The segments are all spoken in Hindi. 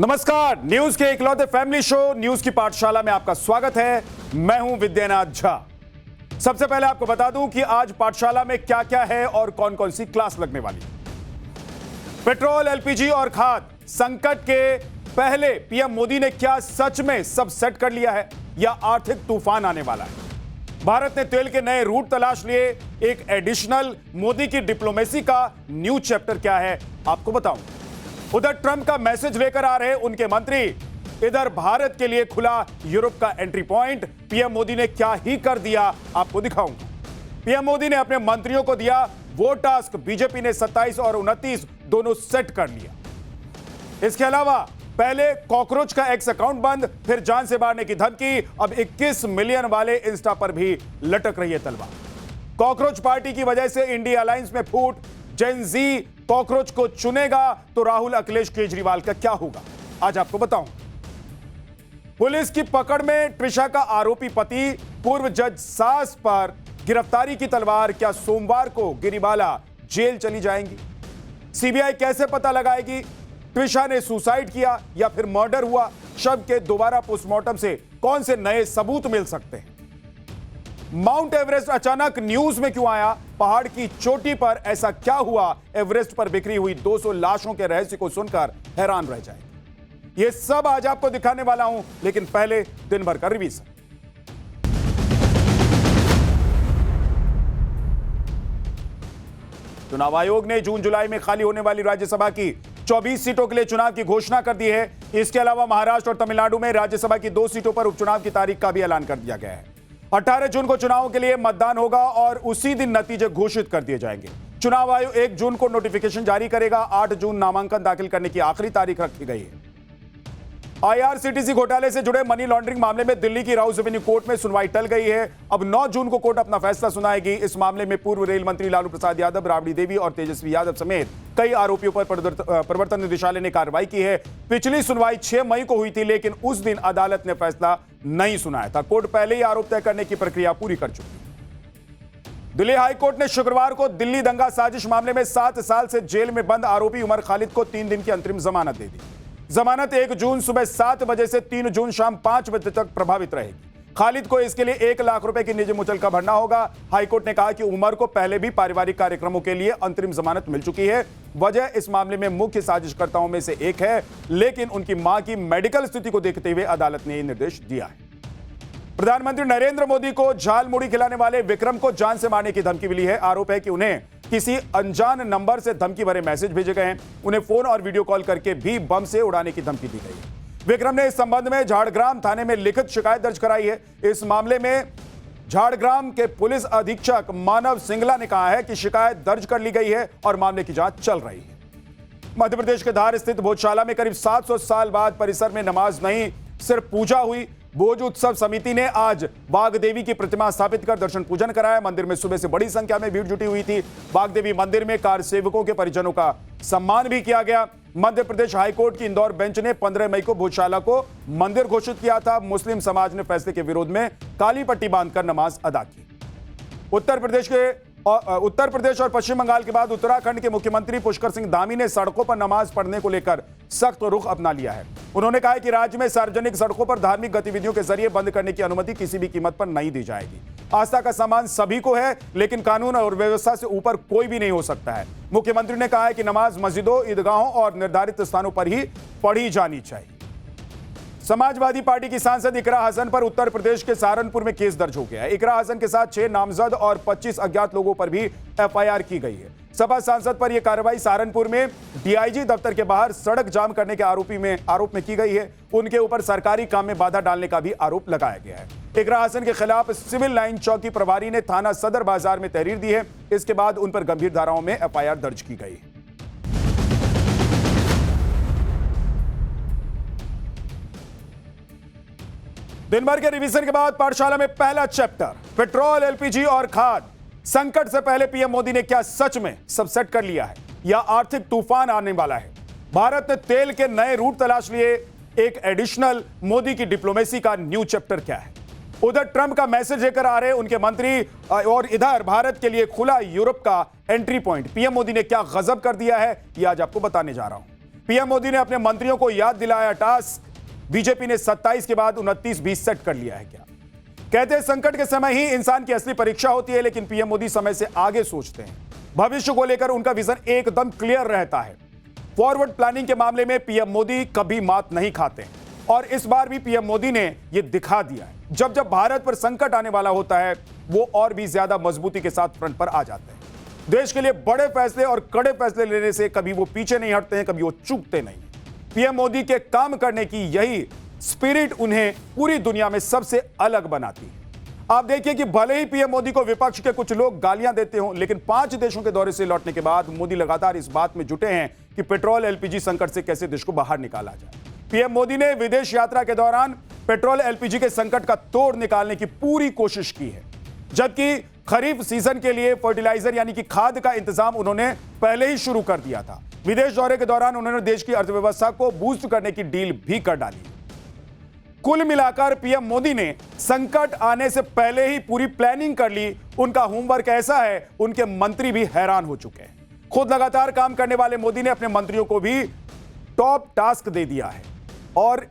नमस्कार, न्यूज के इकलौते फैमिली शो न्यूज की पाठशाला में आपका स्वागत है। मैं हूं विद्यानाथ झा। सबसे पहले आपको बता दूं कि आज पाठशाला में क्या क्या है और कौन कौन सी क्लास लगने वाली है। पेट्रोल, एलपीजी और खाद संकट के पहले पीएम मोदी ने क्या सच में सब सेट कर लिया है या आर्थिक तूफान आने वाला है? भारत ने तेल के नए रूट तलाश लिए। एक एडिशनल मोदी की डिप्लोमेसी का न्यू चैप्टर क्या है आपको बताऊं। उधर ट्रंप का मैसेज लेकर आ रहे उनके मंत्री, इधर भारत के लिए खुला यूरोप का एंट्री पॉइंट। पीएम मोदी ने क्या ही कर दिया आपको दिखाऊंगा। पीएम मोदी ने अपने मंत्रियों को दिया वो टास्क, बीजेपी ने 27 और 29 दोनों सेट कर लिया। इसके अलावा पहले कॉकरोच का एक्स अकाउंट बंद, फिर जान से मारने की धमकी, अब 21 मिलियन वाले इंस्टा पर भी लटक रही है तलवार। कॉकरोच पार्टी की वजह से इंडिया अलायंस में फूट, जेन जी कॉकरोच को चुनेगा तो राहुल अखिलेश केजरीवाल का क्या होगा, आज आपको बताऊं। पुलिस की पकड़ में ट्रिशा का आरोपी पति, पूर्व जज सास पर गिरफ्तारी की तलवार, क्या सोमवार को गिरिबाला जेल चली जाएंगी? सीबीआई कैसे पता लगाएगी ट्रिशा ने सुसाइड किया या फिर मर्डर हुआ? शव के दोबारा पोस्टमार्टम से कौन से नए सबूत मिल सकते हैं? माउंट एवरेस्ट अचानक न्यूज में क्यों आया? पहाड़ की चोटी पर ऐसा क्या हुआ? एवरेस्ट पर बिखरी हुई 200 लाशों के रहस्य को सुनकर हैरान रह जाएंगे। ये सब आज आपको दिखाने वाला हूं, लेकिन पहले दिन भर का रिवीजन। चुनाव आयोग ने जून जुलाई में खाली होने वाली राज्यसभा की 24 सीटों के लिए चुनाव की घोषणा कर दी है। इसके अलावा महाराष्ट्र और तमिलनाडु में राज्यसभा की 2 सीटों पर उपचुनाव की तारीख का भी ऐलान कर दिया गया है। 18 जून को चुनाव के लिए मतदान होगा और उसी दिन नतीजे घोषित कर दिए जाएंगे। चुनाव आयोग 1 जून को नोटिफिकेशन जारी करेगा। 8 जून नामांकन दाखिल करने की आखिरी तारीख रखी गई है। आईआरसीटीसी घोटाले से जुड़े मनी लॉन्ड्रिंग मामले में दिल्ली की राउस एवेन्यू कोर्ट में सुनवाई टल गई है। अब 9 जून को कोर्ट अपना फैसला सुनाएगी। इस मामले में पूर्व रेल मंत्री लालू प्रसाद यादव, राबड़ी देवी और तेजस्वी यादव समेत कई आरोपियों पर प्रवर्तन निदेशालय ने कार्रवाई की है। पिछली सुनवाई 6 मई को हुई थी, लेकिन उस दिन अदालत ने फैसला नहीं सुनाया था। कोर्ट पहले ही आरोप तय करने की प्रक्रिया पूरी कर चुकी है। दिल्ली हाईकोर्ट ने शुक्रवार को दिल्ली दंगा साजिश मामले में 7 साल से जेल में बंद आरोपी उमर खालिद को 3 दिन की अंतरिम जमानत दे दी। जमानत 1 जून सुबह 7 बजे से 3 जून शाम 5 बजे तक प्रभावित रहेगी। खालिद को इसके लिए 1 लाख रुपए की निजी मुचलका भरना होगा। हाईकोर्ट ने कहा कि उमर को पहले भी पारिवारिक कार्यक्रमों के लिए अंतरिम जमानत मिल चुकी है। वजह इस मामले में मुख्य साजिशकर्ताओं में से एक है, लेकिन उनकी मां की मेडिकल स्थिति को देखते हुए अदालत ने यह निर्देश दिया है। प्रधानमंत्री नरेंद्र मोदी को झाल मुड़ी खिलाने वाले विक्रम को जान से मारने की धमकी मिली है। आरोप है कि उन्हें किसी अनजान नंबर से धमकी भरे मैसेज भेजे गए हैं। उन्हें फोन और वीडियो कॉल करके भी बम से उड़ाने की धमकी दी गई है। विक्रम ने इस संबंध में झाड़ग्राम थाने में लिखित शिकायत दर्ज कराई है। इस मामले में झाड़ग्राम के पुलिस अधीक्षक मानव सिंगला ने कहा है कि शिकायत दर्ज कर ली गई है और मामले की जांच चल रही है। मध्य प्रदेश के धार स्थित भोजशाला में करीब 700 साल बाद परिसर में नमाज नहीं, सिर्फ पूजा हुई। भोज उत्सव समिति ने आज बाग देवी की प्रतिमा स्थापित कर दर्शन पूजन कराया। मंदिर में सुबह से बड़ी संख्या में भीड़ जुटी हुई थी। बाग देवी मंदिर में कार सेवकों के परिजनों का सम्मान भी किया गया। मध्य प्रदेश हाईकोर्ट की इंदौर बेंच ने 15 मई को भोजशाला को मंदिर घोषित किया था। मुस्लिम समाज ने फैसले के विरोध में काली पट्टी बांधकर नमाज अदा की। उत्तर प्रदेश और पश्चिम बंगाल के बाद उत्तराखंड के मुख्यमंत्री पुष्कर सिंह धामी ने सड़कों पर नमाज पढ़ने को लेकर सख्त रुख अपना लिया है। उन्होंने कहा है कि राज्य में सार्वजनिक सड़कों पर धार्मिक गतिविधियों के जरिए बंद करने की अनुमति किसी भी कीमत पर नहीं दी जाएगी। आस्था का सम्मान सभी को है, लेकिन कानून और व्यवस्था से ऊपर कोई भी नहीं हो सकता है। मुख्यमंत्री ने कहा है कि नमाज मस्जिदों, ईदगाहों और निर्धारित स्थानों पर ही पढ़ी जानी चाहिए। समाजवादी पार्टी की सांसद इकरा हसन पर उत्तर प्रदेश के सहारनपुर में केस दर्ज हो गया है। इकरा हसन के साथ 6 नामजद और 25 अज्ञात लोगों पर भी एफआईआर की गई है। सपा सांसद पर यह कार्रवाई सहारनपुर में डीआईजी दफ्तर के बाहर सड़क जाम करने के आरोप में की गई है। उनके ऊपर सरकारी काम में बाधा डालने का भी आरोप लगाया गया है। इकरा हसन के खिलाफ सिविल लाइन चौकी प्रभारी ने थाना सदर बाजार में तहरीर दी है। इसके बाद उन पर गंभीर धाराओं में एफआईआर दर्ज की गई है। दिन भर के रिवीजन के बाद पाठशाला में पहला चैप्टर, पेट्रोल, एलपीजी और खाद संकट से पहले पीएम मोदी ने क्या सच में सब सेट कर लिया है या आर्थिक तूफान आने वाला है? भारत ने तेल के नए रूट तलाश लिए। एक एडिशनल मोदी की डिप्लोमेसी का न्यू चैप्टर क्या है? उधर ट्रंप का मैसेज लेकर आ रहे उनके मंत्री और इधर भारत के लिए खुला यूरोप का एंट्री पॉइंट। पीएम मोदी ने क्या गजब कर दिया है, यह आज आपको बताने जा रहा हूं। पीएम मोदी ने अपने मंत्रियों को याद दिलाया टास्क, बीजेपी ने 27 के बाद 29-20 सेट कर लिया है क्या? कहते हैं संकट के समय ही इंसान की असली परीक्षा होती है, लेकिन पीएम मोदी समय से आगे सोचते हैं। भविष्य को लेकर उनका विजन एकदम क्लियर रहता है। फॉरवर्ड प्लानिंग के मामले में पीएम मोदी कभी मात नहीं खाते और इस बार भी पीएम मोदी ने यह दिखा दिया है। जब जब भारत पर संकट आने वाला होता है, वो और भी ज्यादा मजबूती के साथ फ्रंट पर आ जाते हैं। देश के लिए बड़े फैसले और कड़े फैसले लेने से कभी वो पीछे नहीं हटते हैं, कभी वो चूकते नहीं। पीएम मोदी के काम करने की यही स्पिरिट उन्हें पूरी दुनिया में सबसे अलग बनाती है। आप देखिए कि भले ही पीएम मोदी को विपक्ष के कुछ लोग गालियां देते हों, लेकिन 5 देशों के दौरे से लौटने के बाद मोदी लगातार इस बात में जुटे हैं कि पेट्रोल एलपीजी संकट से कैसे देश को बाहर निकाला जाए। पीएम मोदी ने विदेश यात्रा के दौरान पेट्रोल एलपीजी के संकट का तोड़ निकालने की पूरी कोशिश की है, जबकि खरीफ सीजन के लिए फर्टिलाइजर यानी कि खाद का इंतजाम उन्होंने पहले ही शुरू कर दिया था। विदेश दौरे के दौरान उन्होंने देश की अर्थव्यवस्था को बूस्ट करने की डील भी कर डाली। कुल मिलाकर पीएम मोदी ने संकट आने से पहले ही पूरी प्लानिंग कर ली। उनका होमवर्क ऐसा है, उनके मंत्री भी हैरान हो चुके हैं। खुद लगातार काम करने वाले मोदी ने अपने मंत्रियों को भी टॉप टास्क दे दिया है। और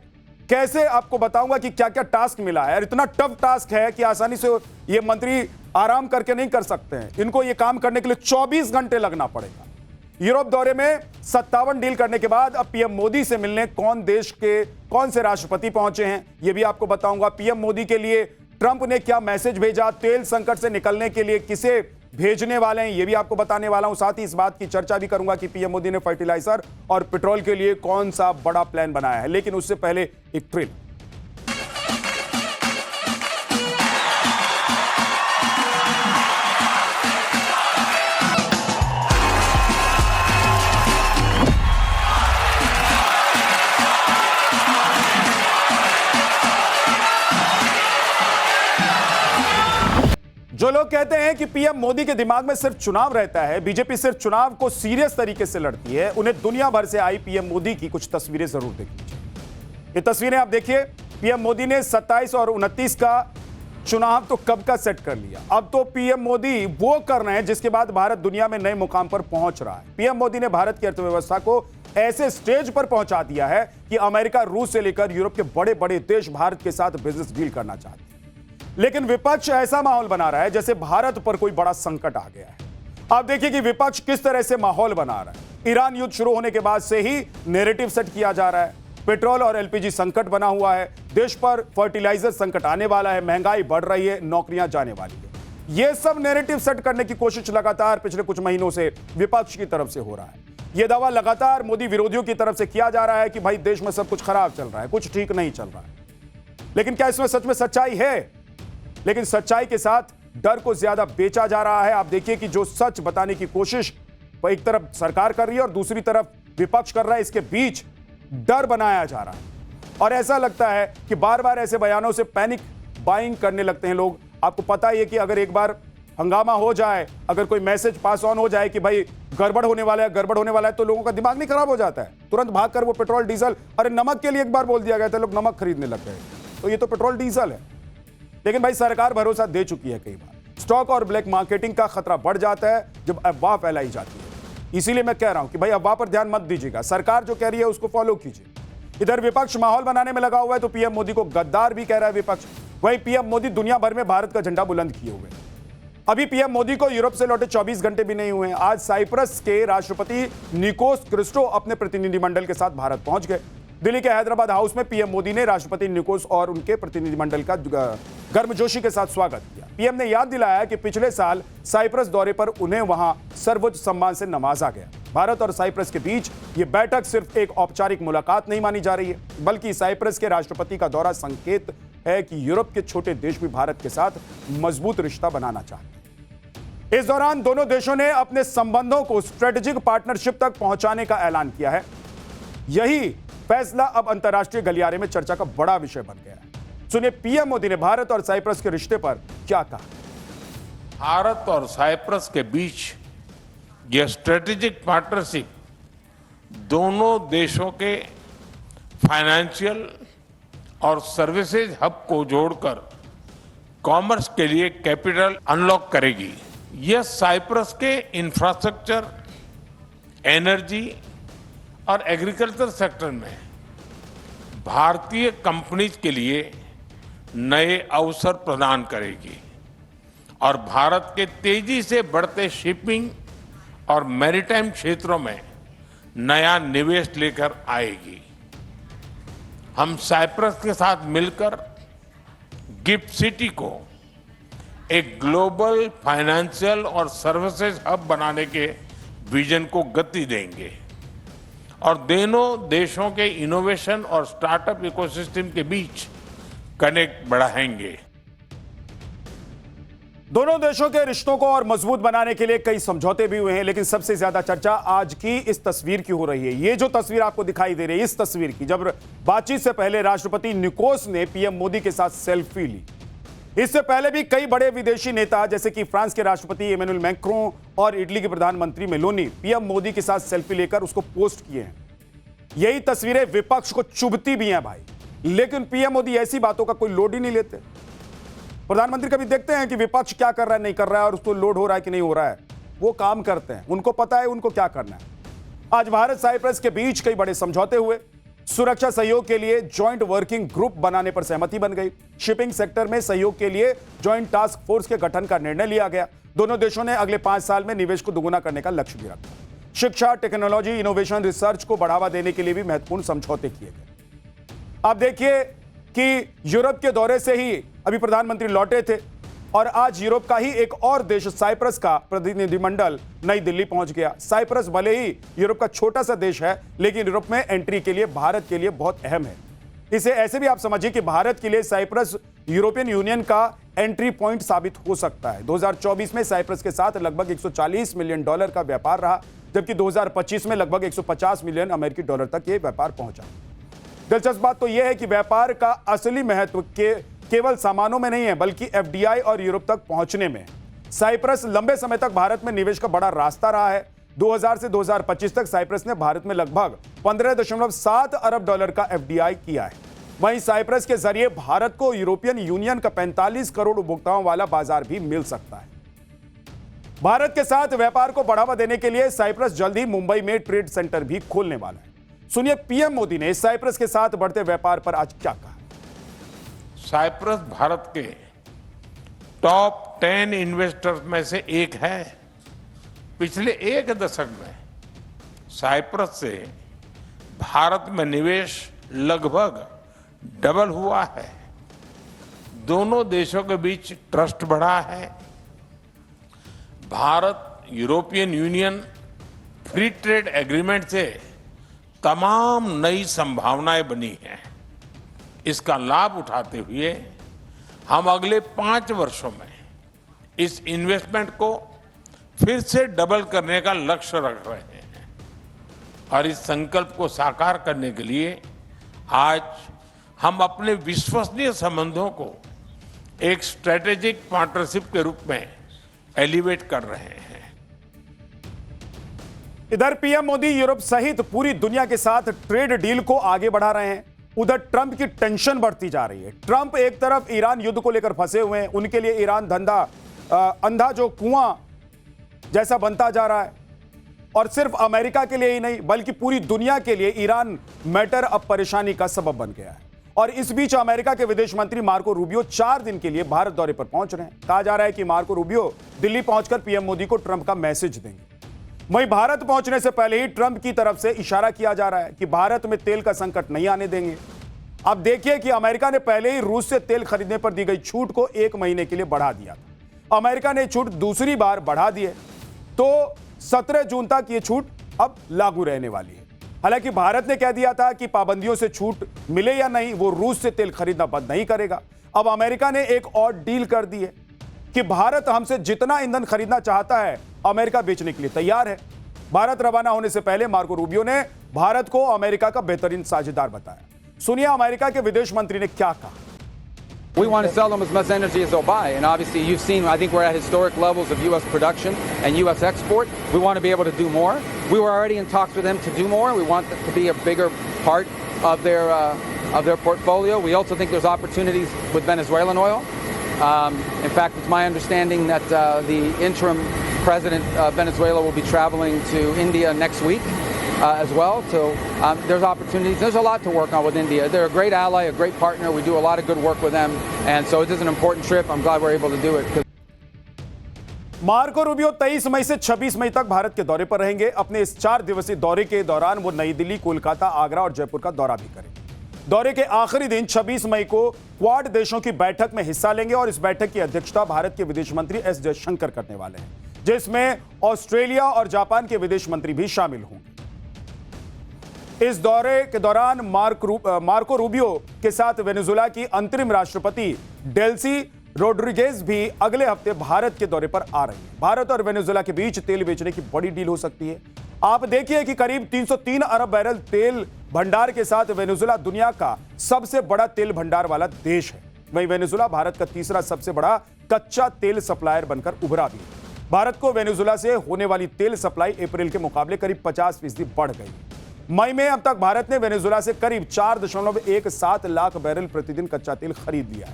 कैसे आपको बताऊंगा कि क्या क्या टास्क मिला है। इतना टफ टास्क है कि आसानी से ये मंत्री आराम करके नहीं कर सकते हैं। इनको ये काम करने के लिए 24 घंटे लगना पड़ेगा। यूरोप दौरे में 57 डील करने के बाद अब पीएम मोदी से मिलने कौन से राष्ट्रपति पहुंचे हैं, यह भी आपको बताऊंगा। पीएम मोदी के लिए ट्रंप ने क्या मैसेज भेजा, तेल संकट से निकलने के लिए किसे भेजने वाले हैं, यह भी आपको बताने वाला हूं। साथ ही इस बात की चर्चा भी करूंगा कि पीएम मोदी ने फर्टिलाइजर और पेट्रोल के लिए कौन सा बड़ा प्लान बनाया है। लेकिन उससे पहले एक ट्रेल। जो लोग कहते हैं कि पीएम मोदी के दिमाग में सिर्फ चुनाव रहता है, बीजेपी सिर्फ चुनाव को सीरियस तरीके से लड़ती है, उन्हें दुनिया भर से आई पीएम मोदी की कुछ तस्वीरें जरूर देख लीजिए। ये तस्वीरें आप देखिए। पीएम मोदी ने 27 और 29 का चुनाव तो कब का सेट कर लिया। अब तो पीएम मोदी वो कर रहे हैं जिसके बाद भारत दुनिया में नए मुकाम पर पहुंच रहा है। पीएम मोदी ने भारत की अर्थव्यवस्था को ऐसे स्टेज पर पहुंचा दिया है कि अमेरिका, रूस से लेकर यूरोप के बड़े बड़े देश भारत के साथ बिजनेस डील करना चाहते हैं। लेकिन विपक्ष ऐसा माहौल बना रहा है जैसे भारत पर कोई बड़ा संकट आ गया है। आप देखिए कि विपक्ष किस तरह से माहौल बना रहा है। ईरान युद्ध शुरू होने के बाद से ही नैरेटिव सेट किया जा रहा है। पेट्रोल और एलपीजी संकट बना हुआ है, देश पर फर्टिलाइजर संकट आने वाला है, महंगाई बढ़ रही है, नौकरियां जाने वाली है। यह सब नैरेटिव सेट करने की कोशिश लगातार पिछले कुछ महीनों से विपक्ष की तरफ से हो रहा है। यह दावा लगातार मोदी विरोधियों की तरफ से किया जा रहा है कि भाई देश में सब कुछ खराब चल रहा है, कुछ ठीक नहीं चल रहा है। लेकिन क्या इसमें सच में सच्चाई है? लेकिन सच्चाई के साथ डर को ज्यादा बेचा जा रहा है। आप देखिए कि जो सच बताने की कोशिश एक तरफ सरकार कर रही है और दूसरी तरफ विपक्ष कर रहा है, इसके बीच डर बनाया जा रहा है। और ऐसा लगता है कि बार बार ऐसे बयानों से पैनिक बाइंग करने लगते हैं लोग। आपको पता ही है कि अगर एक बार हंगामा हो जाए, अगर कोई मैसेज पास ऑन हो जाए कि भाई गड़बड़ होने वाला है, तो लोगों का दिमाग नहीं खराब हो जाता है, तुरंत भागकर वो पेट्रोल डीजल, अरे नमक के लिए एक बार बोल दिया गया था, लोग नमक खरीदने लग गए। तो ये तो पेट्रोल डीजल है। लेकिन भाई सरकार भरोसा दे चुकी है कई बार। स्टॉक और ब्लैक मार्केटिंग का खतरा बढ़ जाता है जब अफवाह फैलाई जाती है। इसीलिए मैं कह रहा हूं कि भाई अफवाह पर ध्यान मत दीजिएगा, सरकार जो कह रही है उसको फॉलो कीजिए। इधर विपक्ष माहौल बनाने में लगा हुआ है तो पीएम मोदी को गद्दार भी कह रहा है विपक्ष। वहीं पीएम मोदी दुनिया भर में भारत का झंडा बुलंद किए हुए हैं। अभी पीएम मोदी को यूरोप से लौटे 24 घंटे भी नहीं हुए हैं। आज साइप्रस के राष्ट्रपति निकोस क्रिस्टो अपने प्रतिनिधिमंडल के साथ भारत पहुंच गए। दिल्ली के हैदराबाद हाउस में पीएम मोदी ने राष्ट्रपति निकोस और उनके प्रतिनिधिमंडल का गर्मजोशी के साथ स्वागत किया। पीएम ने याद दिलाया कि पिछले साल साइप्रस दौरे पर उन्हें वहां सर्वोच्च सम्मान से नवाजा गया। भारत और साइप्रस के बीच यह बैठक सिर्फ एक औपचारिक मुलाकात नहीं मानी जा रही है, बल्कि साइप्रस के राष्ट्रपति का दौरा संकेत है कि यूरोप के छोटे देश भी भारत के साथ मजबूत रिश्ता बनाना चाहते हैं। इस दौरान दोनों देशों ने अपने संबंधों को स्ट्रेटेजिक पार्टनरशिप तक पहुंचाने का ऐलान किया है। यही फैसला अब अंतर्राष्ट्रीय गलियारे में चर्चा का बड़ा विषय बन गया है। सुनिए पीएम मोदी ने भारत और साइप्रस के रिश्ते पर क्या कहा। भारत और साइप्रस के बीच यह स्ट्रेटेजिक पार्टनरशिप दोनों देशों के फाइनेंशियल और सर्विसेज हब को जोड़कर कॉमर्स के लिए कैपिटल अनलॉक करेगी। यह साइप्रस के इंफ्रास्ट्रक्चर, एनर्जी और एग्रीकल्चर सेक्टर में भारतीय कंपनीज के लिए नए अवसर प्रदान करेगी और भारत के तेजी से बढ़ते शिपिंग और मैरीटाइम क्षेत्रों में नया निवेश लेकर आएगी। हम साइप्रस के साथ मिलकर गिफ्ट सिटी को एक ग्लोबल फाइनेंशियल और सर्विसेज हब बनाने के विजन को गति देंगे और दोनों देशों के इनोवेशन और स्टार्टअप इकोसिस्टम के बीच कनेक्ट बढ़ाएंगे। दोनों देशों के रिश्तों को और मजबूत बनाने के लिए कई समझौते भी हुए हैं, लेकिन सबसे ज्यादा चर्चा आज की इस तस्वीर की हो रही है। ये जो तस्वीर आपको दिखाई दे रही है, इस तस्वीर की, जब बातचीत से पहले राष्ट्रपति निकोस ने पीएम मोदी के साथ सेल्फी ली। इससे पहले भी कई बड़े विदेशी नेता जैसे कि फ्रांस के राष्ट्रपति इमैनुअल मैक्रों और इटली के प्रधानमंत्री मेलोनी पीएम मोदी के साथ सेल्फी लेकर उसको पोस्ट किए हैं। यही तस्वीरें विपक्ष को चुभती भी हैं भाई, लेकिन पीएम मोदी ऐसी बातों का कोई लोड ही नहीं लेते। प्रधानमंत्री कभी देखते हैं कि विपक्ष क्या कर रहा है, नहीं कर रहा है, और उसको लोड हो रहा है कि नहीं हो रहा है। वो काम करते हैं, उनको पता है उनको क्या करना है। आज भारत साइप्रस के बीच कई बड़े समझौते हुए। सुरक्षा सहयोग के लिए जॉइंट वर्किंग ग्रुप बनाने पर सहमति बन गई। शिपिंग सेक्टर में सहयोग के लिए जॉइंट टास्क फोर्स के गठन का निर्णय लिया गया। दोनों देशों ने अगले 5 साल में निवेश को दोगुना करने का लक्ष्य भी रखा। शिक्षा, टेक्नोलॉजी, इनोवेशन, रिसर्च को बढ़ावा देने के लिए भी महत्वपूर्ण समझौते किए गए। आप देखिए कि यूरोप के दौरे से ही अभी प्रधानमंत्री लौटे थे और आज यूरोप का ही एक और देश साइप्रस का प्रतिनिधिमंडल नई दिल्ली पहुंच गया। साइप्रस भले ही यूरोप का छोटा सा देश है, लेकिन यूरोप में एंट्री के लिए भारत के लिए बहुत अहम है। इसे ऐसे भी आप समझिए कि भारत के लिए साइप्रस यूरोपियन यूनियन का एंट्री पॉइंट साबित हो सकता है। 2024 में साइप्रस के साथ लगभग $140 मिलियन का व्यापार रहा, जबकि 2025 में लगभग $150 मिलियन अमेरिकी डॉलर तक यह व्यापार पहुंचा। दिलचस्प बात तो यह है कि व्यापार का असली महत्व केवल सामानों में नहीं है, बल्कि एफडीआई और यूरोप तक पहुंचने में। साइप्रस लंबे समय तक भारत में निवेश का बड़ा रास्ता रहा है। 2000 से 2025 तक साइप्रस ने भारत में लगभग $15.7 अरब का एफडीआई किया है। वहीं साइप्रस के जरिए भारत को यूरोपियन यूनियन का 45 करोड़ उपभोक्ताओं वाला बाजार भी मिल सकता है। भारत के साथ व्यापार को बढ़ावा देने के लिए साइप्रस जल्द ही मुंबई में ट्रेड सेंटर भी खोलने वाला है। सुनिए पीएम मोदी ने साइप्रस के साथ बढ़ते व्यापार पर आज क्या कहा। साइप्रस भारत के टॉप 10 इन्वेस्टर्स में से एक है। पिछले 1 दशक में साइप्रस से भारत में निवेश लगभग डबल हुआ है। दोनों देशों के बीच ट्रस्ट बढ़ा है। Bharat European union free trade agreement से तमाम नई संभावनाएं बनी हैं। इसका लाभ उठाते हुए हम अगले 5 वर्षों में इस इन्वेस्टमेंट को फिर से डबल करने का लक्ष्य रख रहे हैं और इस संकल्प को साकार करने के लिए आज हम अपने विश्वसनीय संबंधों को एक स्ट्रेटेजिक पार्टनरशिप के रूप में एलिवेट कर रहे हैं। इधर पीएम मोदी यूरोप सहित पूरी दुनिया के साथ ट्रेड डील को आगे बढ़ा रहे हैं। उधर ट्रंप की टेंशन बढ़ती जा रही है। ट्रंप एक तरफ ईरान युद्ध को लेकर फंसे हुए हैं, उनके लिए ईरान अंधा जो कुआं जैसा बनता जा रहा है, और सिर्फ अमेरिका के लिए ही नहीं बल्कि पूरी दुनिया के लिए ईरान मैटर अब परेशानी का सबब बन गया है। और इस बीच अमेरिका के विदेश मंत्री मार्को रूबियो 4 दिन के लिए भारत दौरे पर पहुंच रहे हैं। कहा जा रहा है कि मार्को रूबियो दिल्ली पहुंचकर पीएम मोदी को ट्रंप का मैसेज देंगे। वहीं भारत पहुंचने से पहले ही ट्रंप की तरफ से इशारा किया जा रहा है कि भारत में तेल का संकट नहीं आने देंगे। अब देखिए कि अमेरिका ने पहले ही रूस से तेल खरीदने पर दी गई छूट को 1 महीने के लिए बढ़ा दिया था। अमेरिका ने छूट दूसरी बार बढ़ा दी है, तो 17 जून तक ये छूट अब लागू रहने वाली है। हालांकि भारत ने कह दिया था कि पाबंदियों से छूट मिले या नहीं, वो रूस से तेल खरीदना बंद नहीं करेगा। अब अमेरिका ने एक और डील कर दी है कि भारत हमसे जितना ईंधन खरीदना चाहता है अमेरिका बेचने के लिए तैयार है। भारत रवाना होने से पहले मार्को रूबियो ने भारत को अमेरिका का बेहतरीन साझेदार बताया। सुनिए अमेरिका के विदेश मंत्री ने क्या कहा। We want to sell them as much energy as they'll buy, and obviously you've seen, I think we're at historic levels of U.S. production and U.S. export. We want to be able to do more. We were already in talks with them to do more. We want them to be a bigger part of their portfolio. We also think there's opportunities with Venezuelan oil. In fact, it's my understanding that the interim president of Venezuela will be traveling to India next week. as well. So there's opportunities. There's a lot to work on with India. They're a great ally, a great partner. We do a lot of good work with them, and so it is an important trip. I'm glad we're able to do it. Marco Rubio 23 मई से 26 मई तक भारत के दौरे पर रहेंगे। अपने इस 4 दिवसीय दौरे के दौरान वो नई दिल्ली, कोलकाता, आगरा और जयपुर का दौरा भी करेंगे। दौरे के आखिरी दिन 26 मई को क्वाड देशों की बैठक में हिस्सा लेंगे और इस बैठक की अध्यक्षता भारत के विदेश मंत्री एस जयशंकर करने वाले हैं, जिसमें ऑस्ट्रेलिया और जापान के विदेश मंत्री भी शामिल होंगे। इस दौरे के दौरान मार्को रूबियो के साथ वेनेजुएला की अंतरिम राष्ट्रपति डेल्सी रोड्रिगेज भी अगले हफ्ते भारत के दौरे पर आ रही है। भारत और वेनेजुएला के बीच तेल बेचने की बड़ी डील हो सकती है। आप देखिए कि करीब 303 अरब बैरल तेल भंडार के साथ वेनेजुएला दुनिया का सबसे बड़ा तेल भंडार वाला देश है। वहीं वेनेजुएला भारत का तीसरा सबसे बड़ा कच्चा तेल सप्लायर बनकर उभरा भी है। भारत को वेनेजुएला से होने वाली तेल सप्लाई अप्रैल के मुकाबले करीब 50% बढ़ गई। मई में अब तक भारत ने वेनेजुएला से करीब 4.17 लाख बैरल प्रतिदिन कच्चा तेल खरीद लिया है।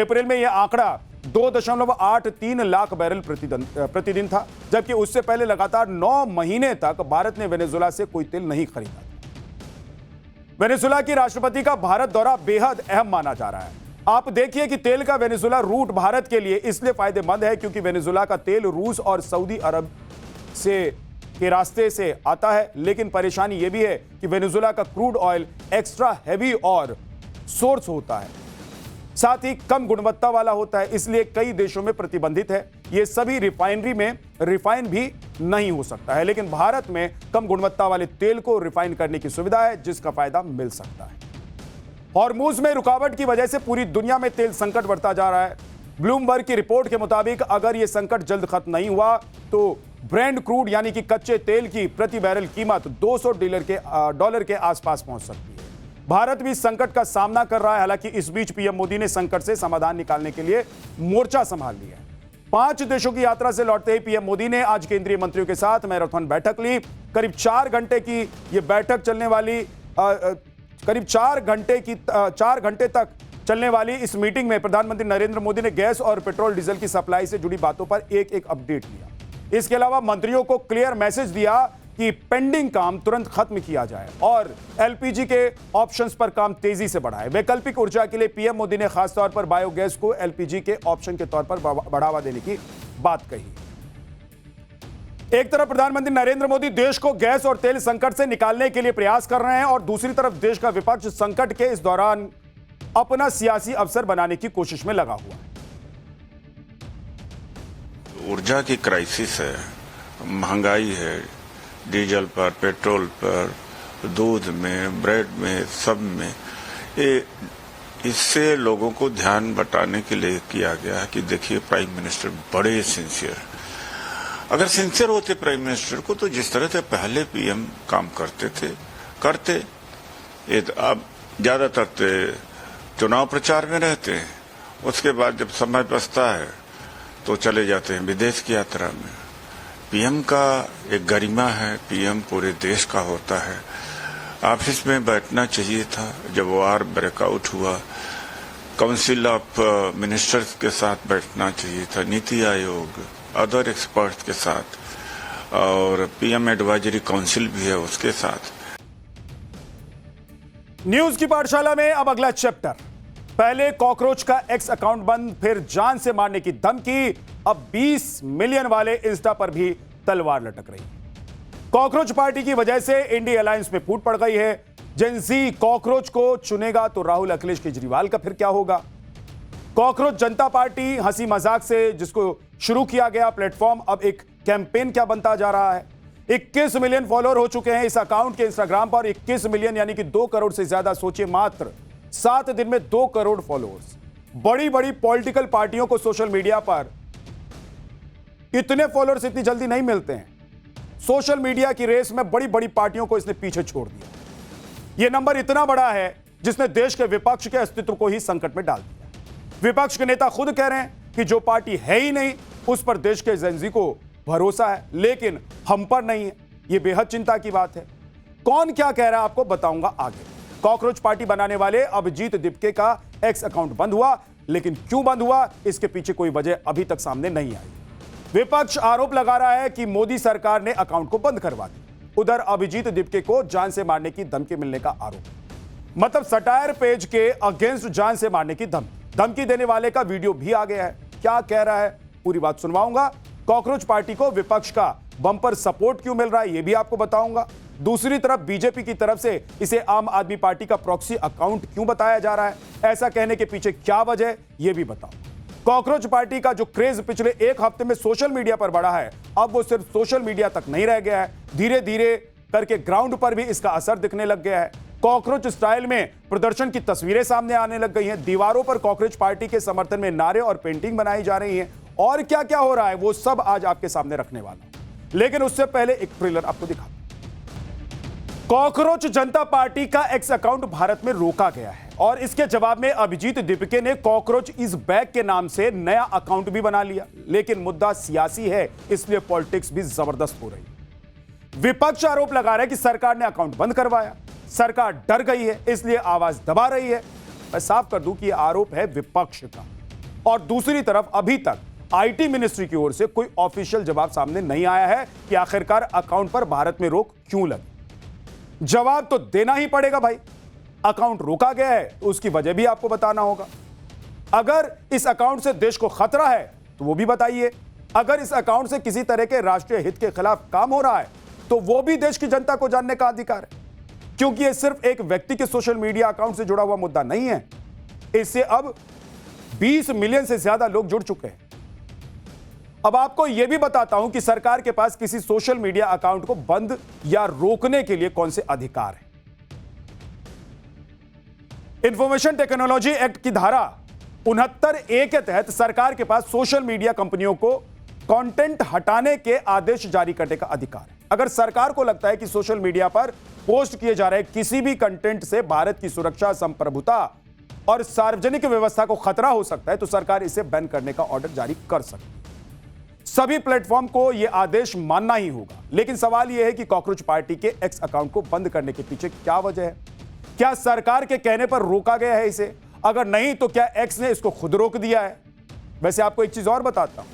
अप्रैल में यह आंकड़ा 2.83 लाख बैरल प्रतिदिन था, जबकि उससे पहले लगातार 9 महीने तक भारत ने वेनेजुएला से कोई तेल नहीं खरीदा। वेनेजुएला की राष्ट्रपति का भारत दौरा बेहद अहम माना जा रहा है। आप देखिए कि तेल का वेनेजुएला रूट भारत के लिए इसलिए फायदेमंद है क्योंकि वेनेजुएला का तेल रूस और सऊदी अरब के रास्ते से आता है, लेकिन परेशानी यह भी है कि वेनेजुएला का क्रूड ऑयल एक्स्ट्रा हैवी और सोर्स होता है, साथ ही कम गुणवत्ता वाला होता है, इसलिए कई देशों में प्रतिबंधित है। यह सभी रिफाइनरी में रिफाइन भी नहीं हो सकता है, लेकिन भारत में कम गुणवत्ता वाले तेल को रिफाइन करने की सुविधा है, जिसका फायदा मिल सकता है। हॉर्मुज में रुकावट की वजह से पूरी दुनिया में तेल संकट बढ़ता जा रहा है। ब्लूमबर्ग की रिपोर्ट के मुताबिक अगर यह संकट जल्द खत्म नहीं हुआ तो ब्रेंट क्रूड यानी कि कच्चे तेल की प्रति बैरल कीमत $200 के आसपास पहुंच सकती है। भारत भी संकट का सामना कर रहा है। हालांकि इस बीच पीएम मोदी ने संकट से समाधान निकालने के लिए मोर्चा संभाल लिया है। 5 देशों की यात्रा से लौटते ही पीएम मोदी ने आज केंद्रीय मंत्रियों के साथ मैराथन बैठक ली। करीब 4 घंटे की यह बैठक चलने वाली करीब 4 घंटे तक चलने वाली इस मीटिंग में प्रधानमंत्री नरेंद्र मोदी ने गैस और पेट्रोल डीजल की सप्लाई से जुड़ी बातों पर एक अपडेट लिया। इसके अलावा मंत्रियों को क्लियर मैसेज दिया कि पेंडिंग काम तुरंत खत्म किया जाए और एलपीजी के ऑप्शंस पर काम तेजी से बढ़ाए। वैकल्पिक ऊर्जा के लिए पीएम मोदी ने खासतौर पर बायोगैस को एलपीजी के ऑप्शन के तौर पर बढ़ावा देने की बात कही। एक तरफ प्रधानमंत्री नरेंद्र मोदी देश को गैस और तेल संकट से निकालने के लिए प्रयास कर रहे हैं और दूसरी तरफ देश का विपक्ष संकट के इस दौरान अपना सियासी अवसर बनाने की कोशिश में लगा हुआ है। ऊर्जा की क्राइसिस है, महंगाई है, डीजल पर, पेट्रोल पर, दूध में, ब्रेड में, सब में। इससे लोगों को ध्यान बटाने के लिए किया गया है कि देखिए प्राइम मिनिस्टर बड़े सिंसियर। अगर सिंसियर होते प्राइम मिनिस्टर को तो जिस तरह से पहले पीएम काम करते अब ज्यादातर चुनाव प्रचार में रहते हैं, उसके बाद जब समय बचता है तो चले जाते हैं विदेश की यात्रा में। पीएम का एक गरिमा है, पीएम पूरे देश का होता है। ऑफिस में बैठना चाहिए था जब वार ब्रेकआउट हुआ, काउंसिल ऑफ मिनिस्टर्स के साथ बैठना चाहिए था, नीति आयोग, अदर एक्सपर्ट्स के साथ, और पीएम एडवाइजरी काउंसिल भी है उसके साथ। न्यूज की पाठशाला में अब अगला चैप्टर। पहले कॉकरोच का एक्स अकाउंट बंद, फिर जान से मारने की धमकी, अब 20 मिलियन वाले इंस्टा पर भी तलवार लटक रही। कॉकरोच पार्टी की वजह से इंडी अलायंस में फूट पड़ गई है। जेंजी कॉकरोच को चुनेगा तो राहुल अखिलेश केजरीवाल का फिर क्या होगा? कॉकरोच जनता पार्टी हंसी मजाक से जिसको शुरू किया गया प्लेटफॉर्म अब एक कैंपेन क्या बनता जा रहा है। 21 मिलियन फॉलोअर हो चुके हैं इस अकाउंट के इंस्टाग्राम पर। 21 मिलियन यानी कि 2 करोड़ से ज्यादा। सोचिए, मात्र 7 दिन में 2 करोड़ फॉलोअर्स। बड़ी बड़ी पॉलिटिकल पार्टियों को सोशल मीडिया पर इतने फॉलोअर्स इतनी जल्दी नहीं मिलते हैं। सोशल मीडिया की रेस में बड़ी बड़ी पार्टियों को इसने पीछे छोड़ दिया। यह नंबर इतना बड़ा है जिसने देश के विपक्ष के अस्तित्व को ही संकट में डाल दिया। विपक्ष के नेता खुद कह रहे हैं कि जो पार्टी है ही नहीं उस पर देश के जेंजी को भरोसा है, लेकिन हम पर नहीं है। यह बेहद चिंता की बात है। कौन क्या कह रहा है आपको बताऊंगा आगे। कॉकरोच पार्टी बनाने वाले अभिजीत दिपके का एक्स अकाउंट बंद हुआ, लेकिन क्यों बंद हुआ इसके पीछे कोई वजह अभी तक सामने नहीं आई। विपक्ष आरोप लगा रहा है कि मोदी सरकार ने अकाउंट को बंद करवा दिया। उधर अभिजीत दीपके को जान से मारने की धमकी मिलने का आरोप। मतलब सटायर पेज के अगेंस्ट जान से मारने की धमकी देने वाले का वीडियो भी आ गया है। क्या कह रहा है पूरी बात सुनवाऊंगा। कॉकरोच पार्टी को विपक्ष का बम्पर सपोर्ट क्यों मिल रहा है यह भी आपको बताऊंगा। दूसरी तरफ बीजेपी की तरफ से इसे आम आदमी पार्टी का प्रॉक्सी अकाउंट क्यों बताया जा रहा है, ऐसा कहने के पीछे क्या वजह है यह भी बताऊं। कॉकरोच पार्टी का जो क्रेज पिछले एक हफ्ते में सोशल मीडिया पर बढ़ा है, अब वो सिर्फ सोशल मीडिया तक नहीं रह गया है, धीरे धीरे करके ग्राउंड पर भी इसका असर दिखने लग गया है। कॉकरोच स्टाइल में प्रदर्शन की तस्वीरें सामने आने लग गई हैं। दीवारों पर कॉकरोच पार्टी के समर्थन में नारे और पेंटिंग बनाई जा रही हैं। और क्या क्या हो रहा है वो सब आज आपके सामने रखने वाला हूं, लेकिन उससे पहले एक ट्रेलर आपको दिखा। कॉकरोच जनता पार्टी का एक्स अकाउंट भारत में रोका गया है और इसके जवाब में अभिजीत दीपके ने कॉकरोच इज बैक के नाम से नया अकाउंट भी बना लिया। लेकिन मुद्दा सियासी है, इसलिए पॉलिटिक्स भी जबरदस्त हो रही है। विपक्ष आरोप लगा रहा है कि सरकार ने अकाउंट बंद करवाया, सरकार डर गई है इसलिए आवाज दबा रही है। मैं साफ कर दूं कि यह आरोप है विपक्ष का। और दूसरी तरफ अभी तक आईटी मिनिस्ट्री की ओर से कोई ऑफिशियल जवाब सामने नहीं आया है कि आखिरकार अकाउंट पर भारत में रोक क्यों लगी। जवाब तो देना ही पड़ेगा भाई, अकाउंट रोका गया है तो उसकी वजह भी आपको बताना होगा। अगर इस अकाउंट से देश को खतरा है तो वो भी बताइए। अगर इस अकाउंट से किसी तरह के राष्ट्रीय हित के खिलाफ काम हो रहा है तो वो भी देश की जनता को जानने का अधिकार है, क्योंकि ये सिर्फ एक व्यक्ति के सोशल मीडिया अकाउंट से जुड़ा हुआ मुद्दा नहीं है। इससे अब 20 मिलियन से ज्यादा लोग जुड़ चुके हैं। अब आपको यह भी बताता हूं कि सरकार के पास किसी सोशल मीडिया अकाउंट को बंद या रोकने के लिए कौन से अधिकार हैं। इंफॉर्मेशन टेक्नोलॉजी एक्ट की धारा 69A के तहत सरकार के पास सोशल मीडिया कंपनियों को कंटेंट हटाने के आदेश जारी करने का अधिकार है। अगर सरकार को लगता है कि सोशल मीडिया पर पोस्ट किए जा रहे किसी भी कंटेंट से भारत की सुरक्षा, संप्रभुता और सार्वजनिक व्यवस्था को खतरा हो सकता है तो सरकार इसे बैन करने का ऑर्डर जारी कर सकती है। सभी प्लेटफॉर्म को यह आदेश मानना ही होगा। लेकिन सवाल यह है कि कॉकरोच पार्टी के एक्स अकाउंट को बंद करने के पीछे क्या वजह है? क्या सरकार के कहने पर रोका गया है इसे? अगर नहीं तो क्या एक्स ने इसको खुद रोक दिया है? वैसे आपको एक चीज और बताता हूं,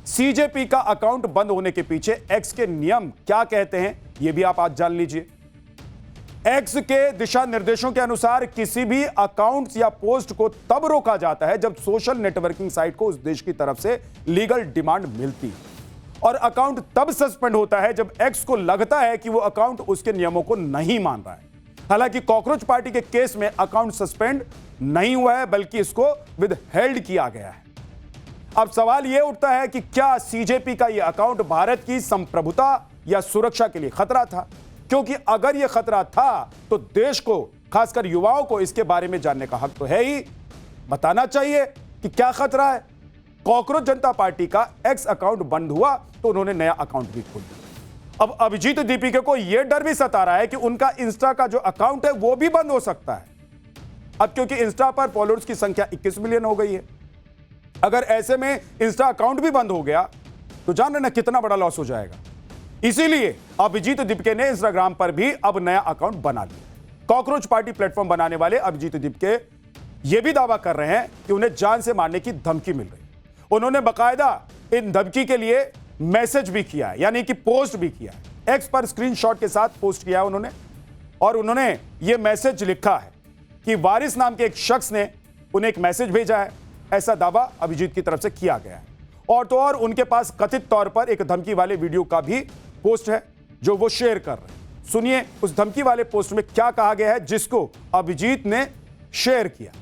सीजेपी का अकाउंट बंद होने के पीछे एक्स के नियम क्या कहते हैं यह भी आप आज जान लीजिए। एक्स के दिशा निर्देशों के अनुसार किसी भी अकाउंट या पोस्ट को तब रोका जाता है जब सोशल नेटवर्किंग साइट को उस देश की तरफ से लीगल डिमांड मिलती है, और अकाउंट तब सस्पेंड होता है जब एक्स को लगता है कि वो अकाउंट उसके नियमों को नहीं मान रहा है। हालांकि कॉकरोच पार्टी के केस में अकाउंट सस्पेंड नहीं हुआ है बल्कि इसको विदहेल्ड किया गया है। अब सवाल यह उठता है कि क्या सीजेपी का यह अकाउंट भारत की संप्रभुता या सुरक्षा के लिए खतरा था? क्योंकि अगर यह खतरा था तो देश को, खासकर युवाओं को, इसके बारे में जानने का हक तो है ही। बताना चाहिए कि क्या खतरा है। कॉकरोच जनता पार्टी का एक्स अकाउंट बंद हुआ तो उन्होंने नया अकाउंट भी खोल दिया। अब अभिजीत दीपके को यह डर भी सता रहा है कि उनका इंस्टा का जो अकाउंट है वो भी बंद हो सकता है। अब क्योंकि इंस्टा पर फॉलोअर्स की संख्या 21 मिलियन हो गई है, अगर ऐसे में इंस्टा अकाउंट भी बंद हो गया तो जान रहे ना कितना बड़ा लॉस हो जाएगा। इसीलिए अभिजीत दीपके ने इंस्टाग्राम पर भी अब नया अकाउंट बना लिया। कॉकरोच पार्टी प्लेटफॉर्म बनाने वाले अभिजीत दीपके यह भी दावा कर रहे हैं कि उन्हें जान से मारने की धमकी मिल रही है। उन्होंने बकायदा इन धमकी के लिए मैसेज भी किया है, यानी कि पोस्ट भी किया है। एक्स पर स्क्रीनशॉट के साथ पोस्ट किया है उन्होंने, और उन्होंने यह मैसेज लिखा है कि वारिस नाम के एक शख्स ने उन्हें एक मैसेज भेजा है। ऐसा दावा अभिजीत की तरफ से किया गया है। और तो और उनके पास कथित तौर पर एक धमकी वाले वीडियो का भी पोस्ट है जो वो शेयर कर रहे हैं। सुनिए उस धमकी वाले पोस्ट में क्या कहा गया है जिसको अभिजीत ने शेयर किया।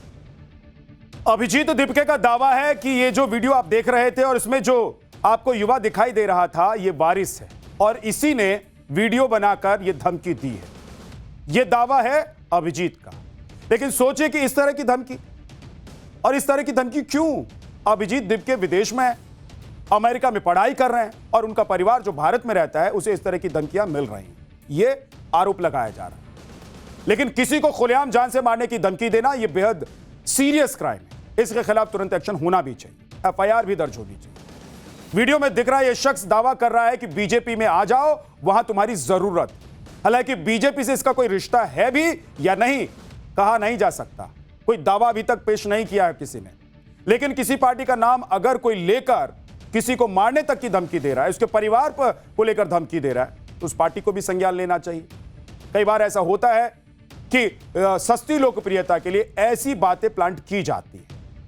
अभिजीत दीपके का दावा है कि ये जो वीडियो आप देख रहे थे और इसमें जो आपको युवा दिखाई दे रहा था ये वारिस है, और इसी ने वीडियो बनाकर ये धमकी दी है। ये दावा है अभिजीत का। लेकिन सोचिए कि इस तरह की धमकी, और इस तरह की धमकी क्यों? अभिजीत दीपके विदेश में है, अमेरिका में पढ़ाई कर रहे हैं, और उनका परिवार जो भारत में रहता है उसे इस तरह की धमकियां मिल रही हैं। यह आरोप लगाया जा रहा है। लेकिन किसी को खुलेआम जान से मारने की धमकी देना यह बेहद सीरियस क्राइम है। इसके खिलाफ तुरंत एक्शन होना भी चाहिए, FIR भी दर्ज होनी चाहिए। वीडियो में दिख रहा है यह शख्स दावा कर रहा है कि बीजेपी में आ जाओ, वहां तुम्हारी जरूरत। हालांकि बीजेपी से इसका कोई रिश्ता है भी या नहीं कहा नहीं जा सकता, कोई दावा अभी तक पेश नहीं किया है किसी ने। लेकिन किसी पार्टी का नाम अगर कोई लेकर किसी को मारने तक की धमकी दे रहा है, उसके परिवार को लेकर धमकी दे रहा है, तो उस पार्टी को भी संज्ञान लेना चाहिए। कई बार ऐसा होता है कि सस्ती लोकप्रियता के लिए ऐसी बातें प्लांट की जाती है,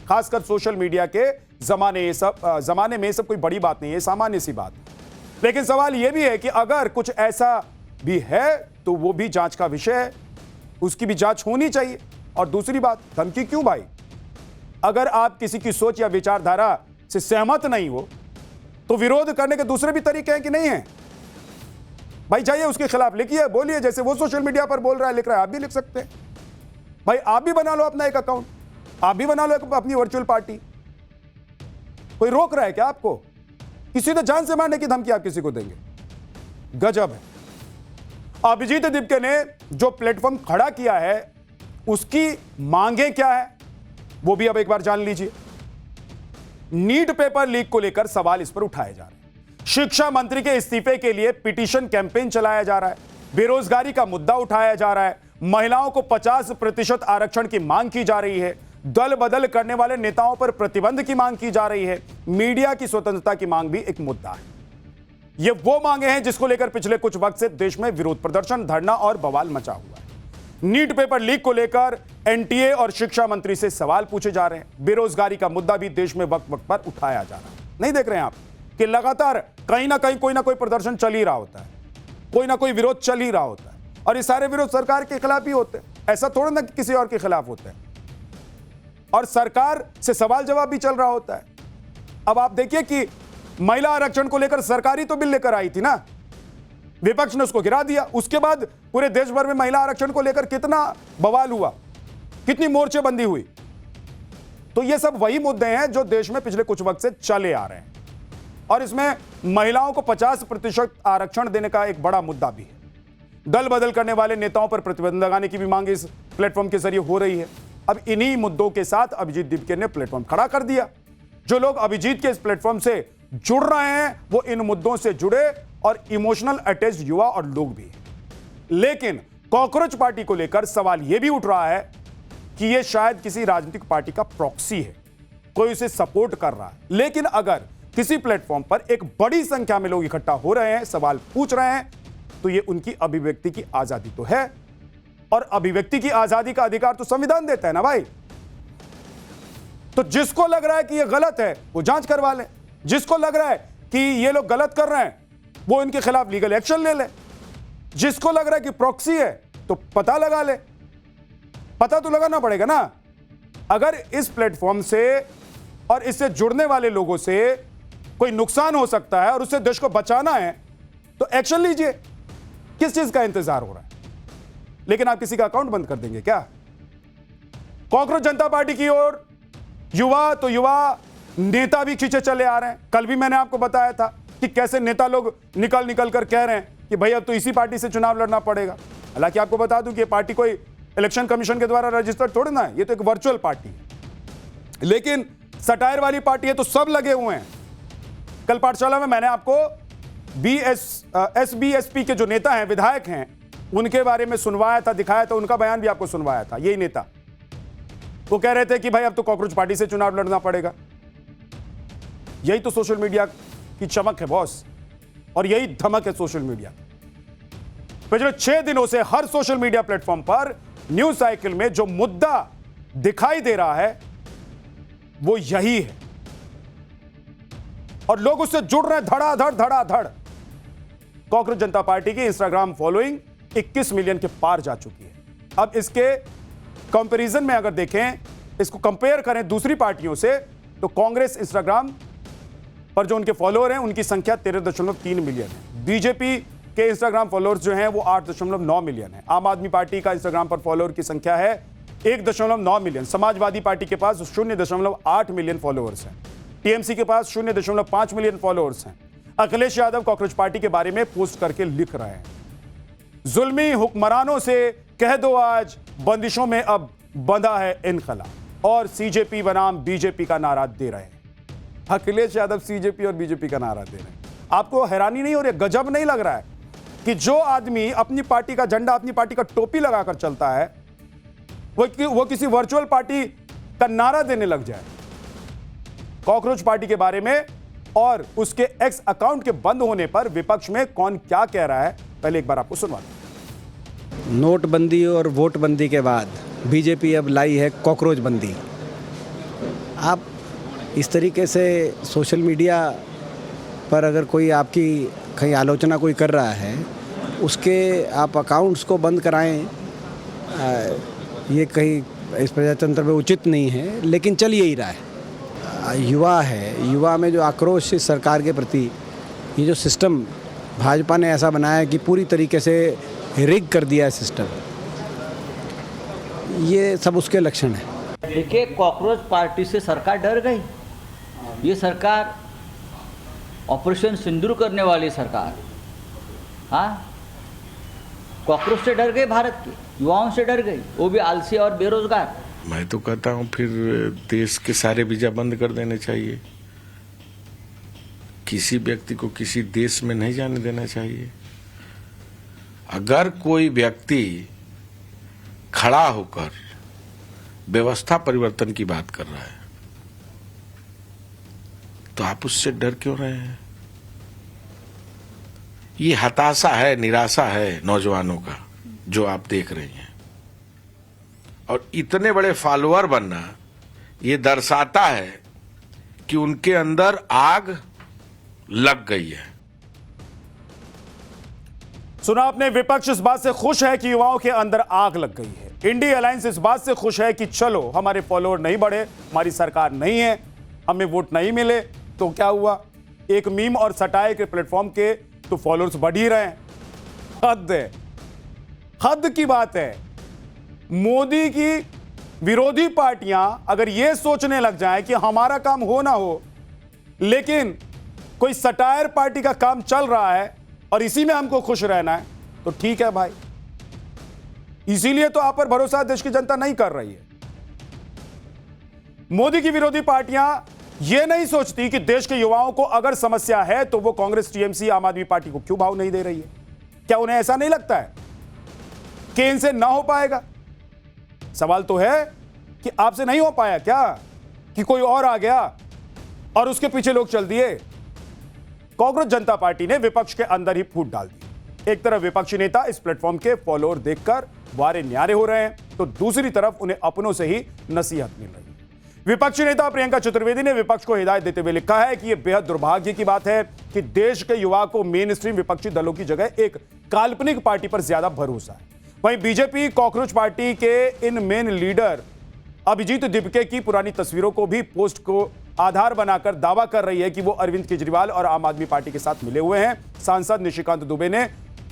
खासकर सोशल मीडिया के जमाने में ये सब कोई बड़ी बात नहीं है, सामान्य सी बात है। लेकिन सवाल यह भी है कि अगर कुछ ऐसा भी है तो वो भी जांच का विषय है, उसकी भी जांच होनी चाहिए। और दूसरी बात, धमकी क्यों भाई? अगर आप किसी की सोच या विचारधारा से सहमत नहीं हो तो विरोध करने के दूसरे भी तरीके हैं कि नहीं है? भाई जाइए उसके खिलाफ लिखिए, बोलिए, जैसे वो सोशल मीडिया पर बोल रहा है, लिख रहा है, आप भी लिख सकते हैं। भाई आप भी बना लो अपना एक अकाउंट, आप भी बना लो अपनी वर्चुअल पार्टी। कोई रोक रहा है क्या आपको? किसी ने जान से मारने की धमकी आप किसी को देंगे? गजब है। अभिजीत दिपके ने जो प्लेटफॉर्म खड़ा किया है उसकी मांगे क्या है वो भी अब एक बार जान लीजिए। नीट पेपर लीक को लेकर सवाल इस पर उठाए जा रहे हैं। शिक्षा मंत्री के इस्तीफे के लिए पिटीशन कैंपेन चलाया जा रहा है। बेरोजगारी का मुद्दा उठाया जा रहा है। महिलाओं को 50% आरक्षण की मांग की जा रही है। दल बदल करने वाले नेताओं पर प्रतिबंध की मांग की जा रही है। मीडिया की स्वतंत्रता की मांग भी एक मुद्दा है। ये वो मांगे हैं जिसको लेकर पिछले कुछ वक्त से देश में विरोध प्रदर्शन, धरना और बवाल मचा हुआ है। नीट पेपर लीक को लेकर एनटीए और शिक्षा मंत्री से सवाल पूछे जा रहे हैं। बेरोजगारी का मुद्दा भी देश में वक्त वक्त पर उठाया जा रहा है। नहीं देख रहे हैं आप कि लगातार कहीं ना कहीं कोई ना कोई प्रदर्शन चल ही रहा होता है, कोई ना कोई विरोध चल ही रहा होता है, और ये सारे विरोध सरकार के खिलाफ ही होते हैं। ऐसा थोड़ा ना कि किसी और के खिलाफ होते हैं। और सरकार से सवाल जवाब भी चल रहा होता है। अब आप देखिए कि महिला आरक्षण को लेकर सरकारी तो बिल लेकर आई थी ना, विपक्ष ने उसको गिरा दिया। उसके बाद पूरे देश भर में महिला आरक्षण को लेकर कितना बवाल हुआ, कितनी मोर्चेबंदी हुई। तो ये सब वही मुद्दे हैं जो देश में पिछले कुछ वक्त से चले आ रहे हैं, और इसमें महिलाओं को 50% आरक्षण देने का एक बड़ा मुद्दा भी है। दल बदल करने वाले नेताओं पर प्रतिबंध लगाने की भी मांग इस प्लेटफॉर्म के जरिए हो रही है। अब इन्हीं मुद्दों के साथ अभिजीत दिपके ने प्लेटफॉर्म खड़ा कर दिया। जो लोग अभिजीत के इस प्लेटफॉर्म से जुड़ रहे हैं वो इन मुद्दों से जुड़े और इमोशनल अटैच युवा और लोग भी हैं। लेकिन कॉकरोच पार्टी को लेकर सवाल यह भी उठ रहा है कि यह शायद किसी राजनीतिक पार्टी का प्रॉक्सी है, कोई उसे सपोर्ट कर रहा है। लेकिन अगर किसी प्लेटफॉर्म पर एक बड़ी संख्या में लोग इकट्ठा हो रहे हैं, सवाल पूछ रहे हैं, तो यह उनकी अभिव्यक्ति की आजादी तो है, और अभिव्यक्ति की आजादी का अधिकार तो संविधान देता है ना भाई। तो जिसको लग रहा है कि यह गलत है वो जांच करवा ले, जिसको लग रहा है कि ये लोग गलत कर रहे हैं वो इनके खिलाफ लीगल एक्शन ले ले, जिसको लग रहा है कि प्रॉक्सी है तो पता लगा ले। पता तो लगाना पड़ेगा ना। अगर इस प्लेटफॉर्म से और इससे जुड़ने वाले लोगों से कोई नुकसान हो सकता है और उससे देश को बचाना है तो एक्शन लीजिए। किस चीज का इंतजार हो रहा है? लेकिन आप किसी का अकाउंट बंद कर देंगे क्या? कॉकरोच जनता पार्टी की ओर युवा तो युवा, नेता भी खींचे चले आ रहे हैं। कल भी मैंने आपको बताया था कि कैसे नेता लोग निकल कर कह रहे हैं कि भाई अब तो इसी पार्टी से चुनाव लड़ना पड़ेगा। हालांकि आपको बता दूं कि ये पार्टी कोई इलेक्शन कमीशन के द्वारा रजिस्टर्ड थोड़ी ना है, ये तो एक वर्चुअल पार्टी है। लेकिन सटायर वाली पार्टी है तो सब लगे हुए हैं। कल पाठशाला में मैंने आपको एसबीएसपी के जो नेता हैं, विधायक हैं, उनके बारे में सुनवाया था, दिखाया था, उनका बयान भी आपको सुनवाया था। यही नेता वो कह रहे थे कि भाई अब तो कॉकरोच पार्टी से चुनाव लड़ना पड़ेगा। यही तो सोशल मीडिया की चमक है बॉस, और यही धमक है सोशल मीडिया। पिछले 6 दिनों से हर सोशल मीडिया प्लेटफॉर्म पर न्यूज साइकिल में जो मुद्दा दिखाई दे रहा है वो यही है, और लोग उससे जुड़ रहे हैं धड़ाधड़। कॉकरोच जनता पार्टी की इंस्टाग्राम फॉलोइंग 21 मिलियन के पार जा चुकी है। अब इसके कंपैरिजन में अगर देखें, इसको कंपेयर करें दूसरी पार्टियों से, तो कांग्रेस इंस्टाग्राम पर जो उनके फॉलोअर हैं उनकी संख्या 13.3 मिलियन है। बीजेपी के इंस्टाग्राम फॉलोअर्स जो हैं वो 8.9 मिलियन है। आम आदमी पार्टी का इंस्टाग्राम पर फॉलोअर की संख्या है 1.9 मिलियन। समाजवादी पार्टी के पास 0.8 मिलियन फॉलोअर्स हैं। टीएमसी के पास 0.5 मिलियन फॉलोअर्स हैं। अखिलेश यादव कॉकरोच पार्टी के बारे में पोस्ट करके लिख रहे हैं, जुल्मी हुक्मरानों से कह दो आज बंदिशों में अब बंधा है इनकलाब, और सीजेपी बनाम बीजेपी का नारा दे रहे हैं। अखिलेश यादव सीजेपी और बीजेपी का नारा दे रहे हैं। आपको हैरानी नहीं हो रही, गजब नहीं लग रहा है कि जो आदमी अपनी पार्टी का झंडा, अपनी पार्टी का टोपी लगाकर चलता है, वो किसी वर्चुअल पार्टी का नारा देने लग जाए। कॉकरोच पार्टी के बारे में और उसके एक्स अकाउंट के बंद होने पर विपक्ष में कौन क्या कह रहा है, पहले एक बार आपको सुनवा दूं। नोटबंदी और वोटबंदी के बाद बीजेपी अब लाई है कॉकरोच बंदी। आप इस तरीके से सोशल मीडिया पर अगर कोई आपकी कहीं आलोचना कोई कर रहा है, उसके आप अकाउंट्स को बंद कराएं, ये कहीं इस प्रजातंत्र में उचित नहीं है, लेकिन चल यही रहा है। युवा है, युवा में जो आक्रोश इस सरकार के प्रति, ये जो सिस्टम भाजपा ने ऐसा बनाया है कि पूरी तरीके से रिग कर दिया है सिस्टम, ये सब उसके लक्षण हैं। देखिए, कॉकरोच पार्टी से सरकार डर गई। ये सरकार ऑपरेशन सिंदूर करने वाली सरकार, हाँ, कॉकरोच से डर गई, भारत के युवाओं से डर गई, वो भी आलसी और बेरोजगार। मैं तो कहता हूं फिर देश के सारे वीजा बंद कर देने चाहिए। किसी व्यक्ति को किसी देश में नहीं जाने देना चाहिए। अगर कोई व्यक्ति खड़ा होकर व्यवस्था परिवर्तन की बात कर रहा है तो आप उससे डर क्यों रहे हैं? ये हताशा है, निराशा है नौजवानों का जो आप देख रहे हैं। और इतने बड़े फॉलोअर बनना ये दर्शाता है कि उनके अंदर आग लग गई है। सुना आपने, विपक्ष इस बात से खुश है कि युवाओं के अंदर आग लग गई है। इंडिया अलायंस इस बात से खुश है कि चलो हमारे फॉलोअर नहीं बढ़े, हमारी सरकार नहीं है, हमें वोट नहीं मिले तो क्या हुआ, एक मीम और सटाए के प्लेटफॉर्म के तो फॉलोअर्स बढ़ ही रहे हैं। हद है, हद की बात है। मोदी की विरोधी पार्टियां अगर यह सोचने लग जाएं कि हमारा काम हो ना हो, लेकिन कोई सटायर पार्टी का काम चल रहा है और इसी में हमको खुश रहना है, तो ठीक है भाई। इसीलिए तो आप पर भरोसा देश की जनता नहीं कर रही है। मोदी की विरोधी पार्टियां यह नहीं सोचती कि देश के युवाओं को अगर समस्या है तो वो कांग्रेस, टीएमसी, आम आदमी पार्टी को क्यों भाव नहीं दे रही है। क्या उन्हें ऐसा नहीं लगता है कि इनसे ना हो पाएगा? सवाल तो है कि आपसे नहीं हो पाया क्या, कि कोई और आ गया और उसके पीछे लोग चल दिए। कांग्रेस जनता पार्टी ने विपक्ष के अंदर ही फूट डाल दी। एक तरफ विपक्षी नेता इस प्लेटफॉर्म के फॉलोअर देखकर वारे न्यारे हो रहे हैं, तो दूसरी तरफ उन्हें अपनों से ही नसीहत मिल रही है। विपक्षी नेता प्रियंका चतुर्वेदी ने विपक्ष को हिदायत देते हुए लिखा है कि यह बेहद दुर्भाग्य की बात है कि देश के युवा को मेन स्ट्रीम विपक्षी दलों की जगह एक काल्पनिक पार्टी पर ज्यादा भरोसा है। वहीं बीजेपी कॉकरोच पार्टी के इन मेन लीडर अभिजीत दिपके की पुरानी तस्वीरों को भी पोस्ट को आधार बनाकर दावा कर रही है कि वो अरविंद केजरीवाल और आम आदमी पार्टी के साथ मिले हुए हैं। सांसद निशिकांत दुबे ने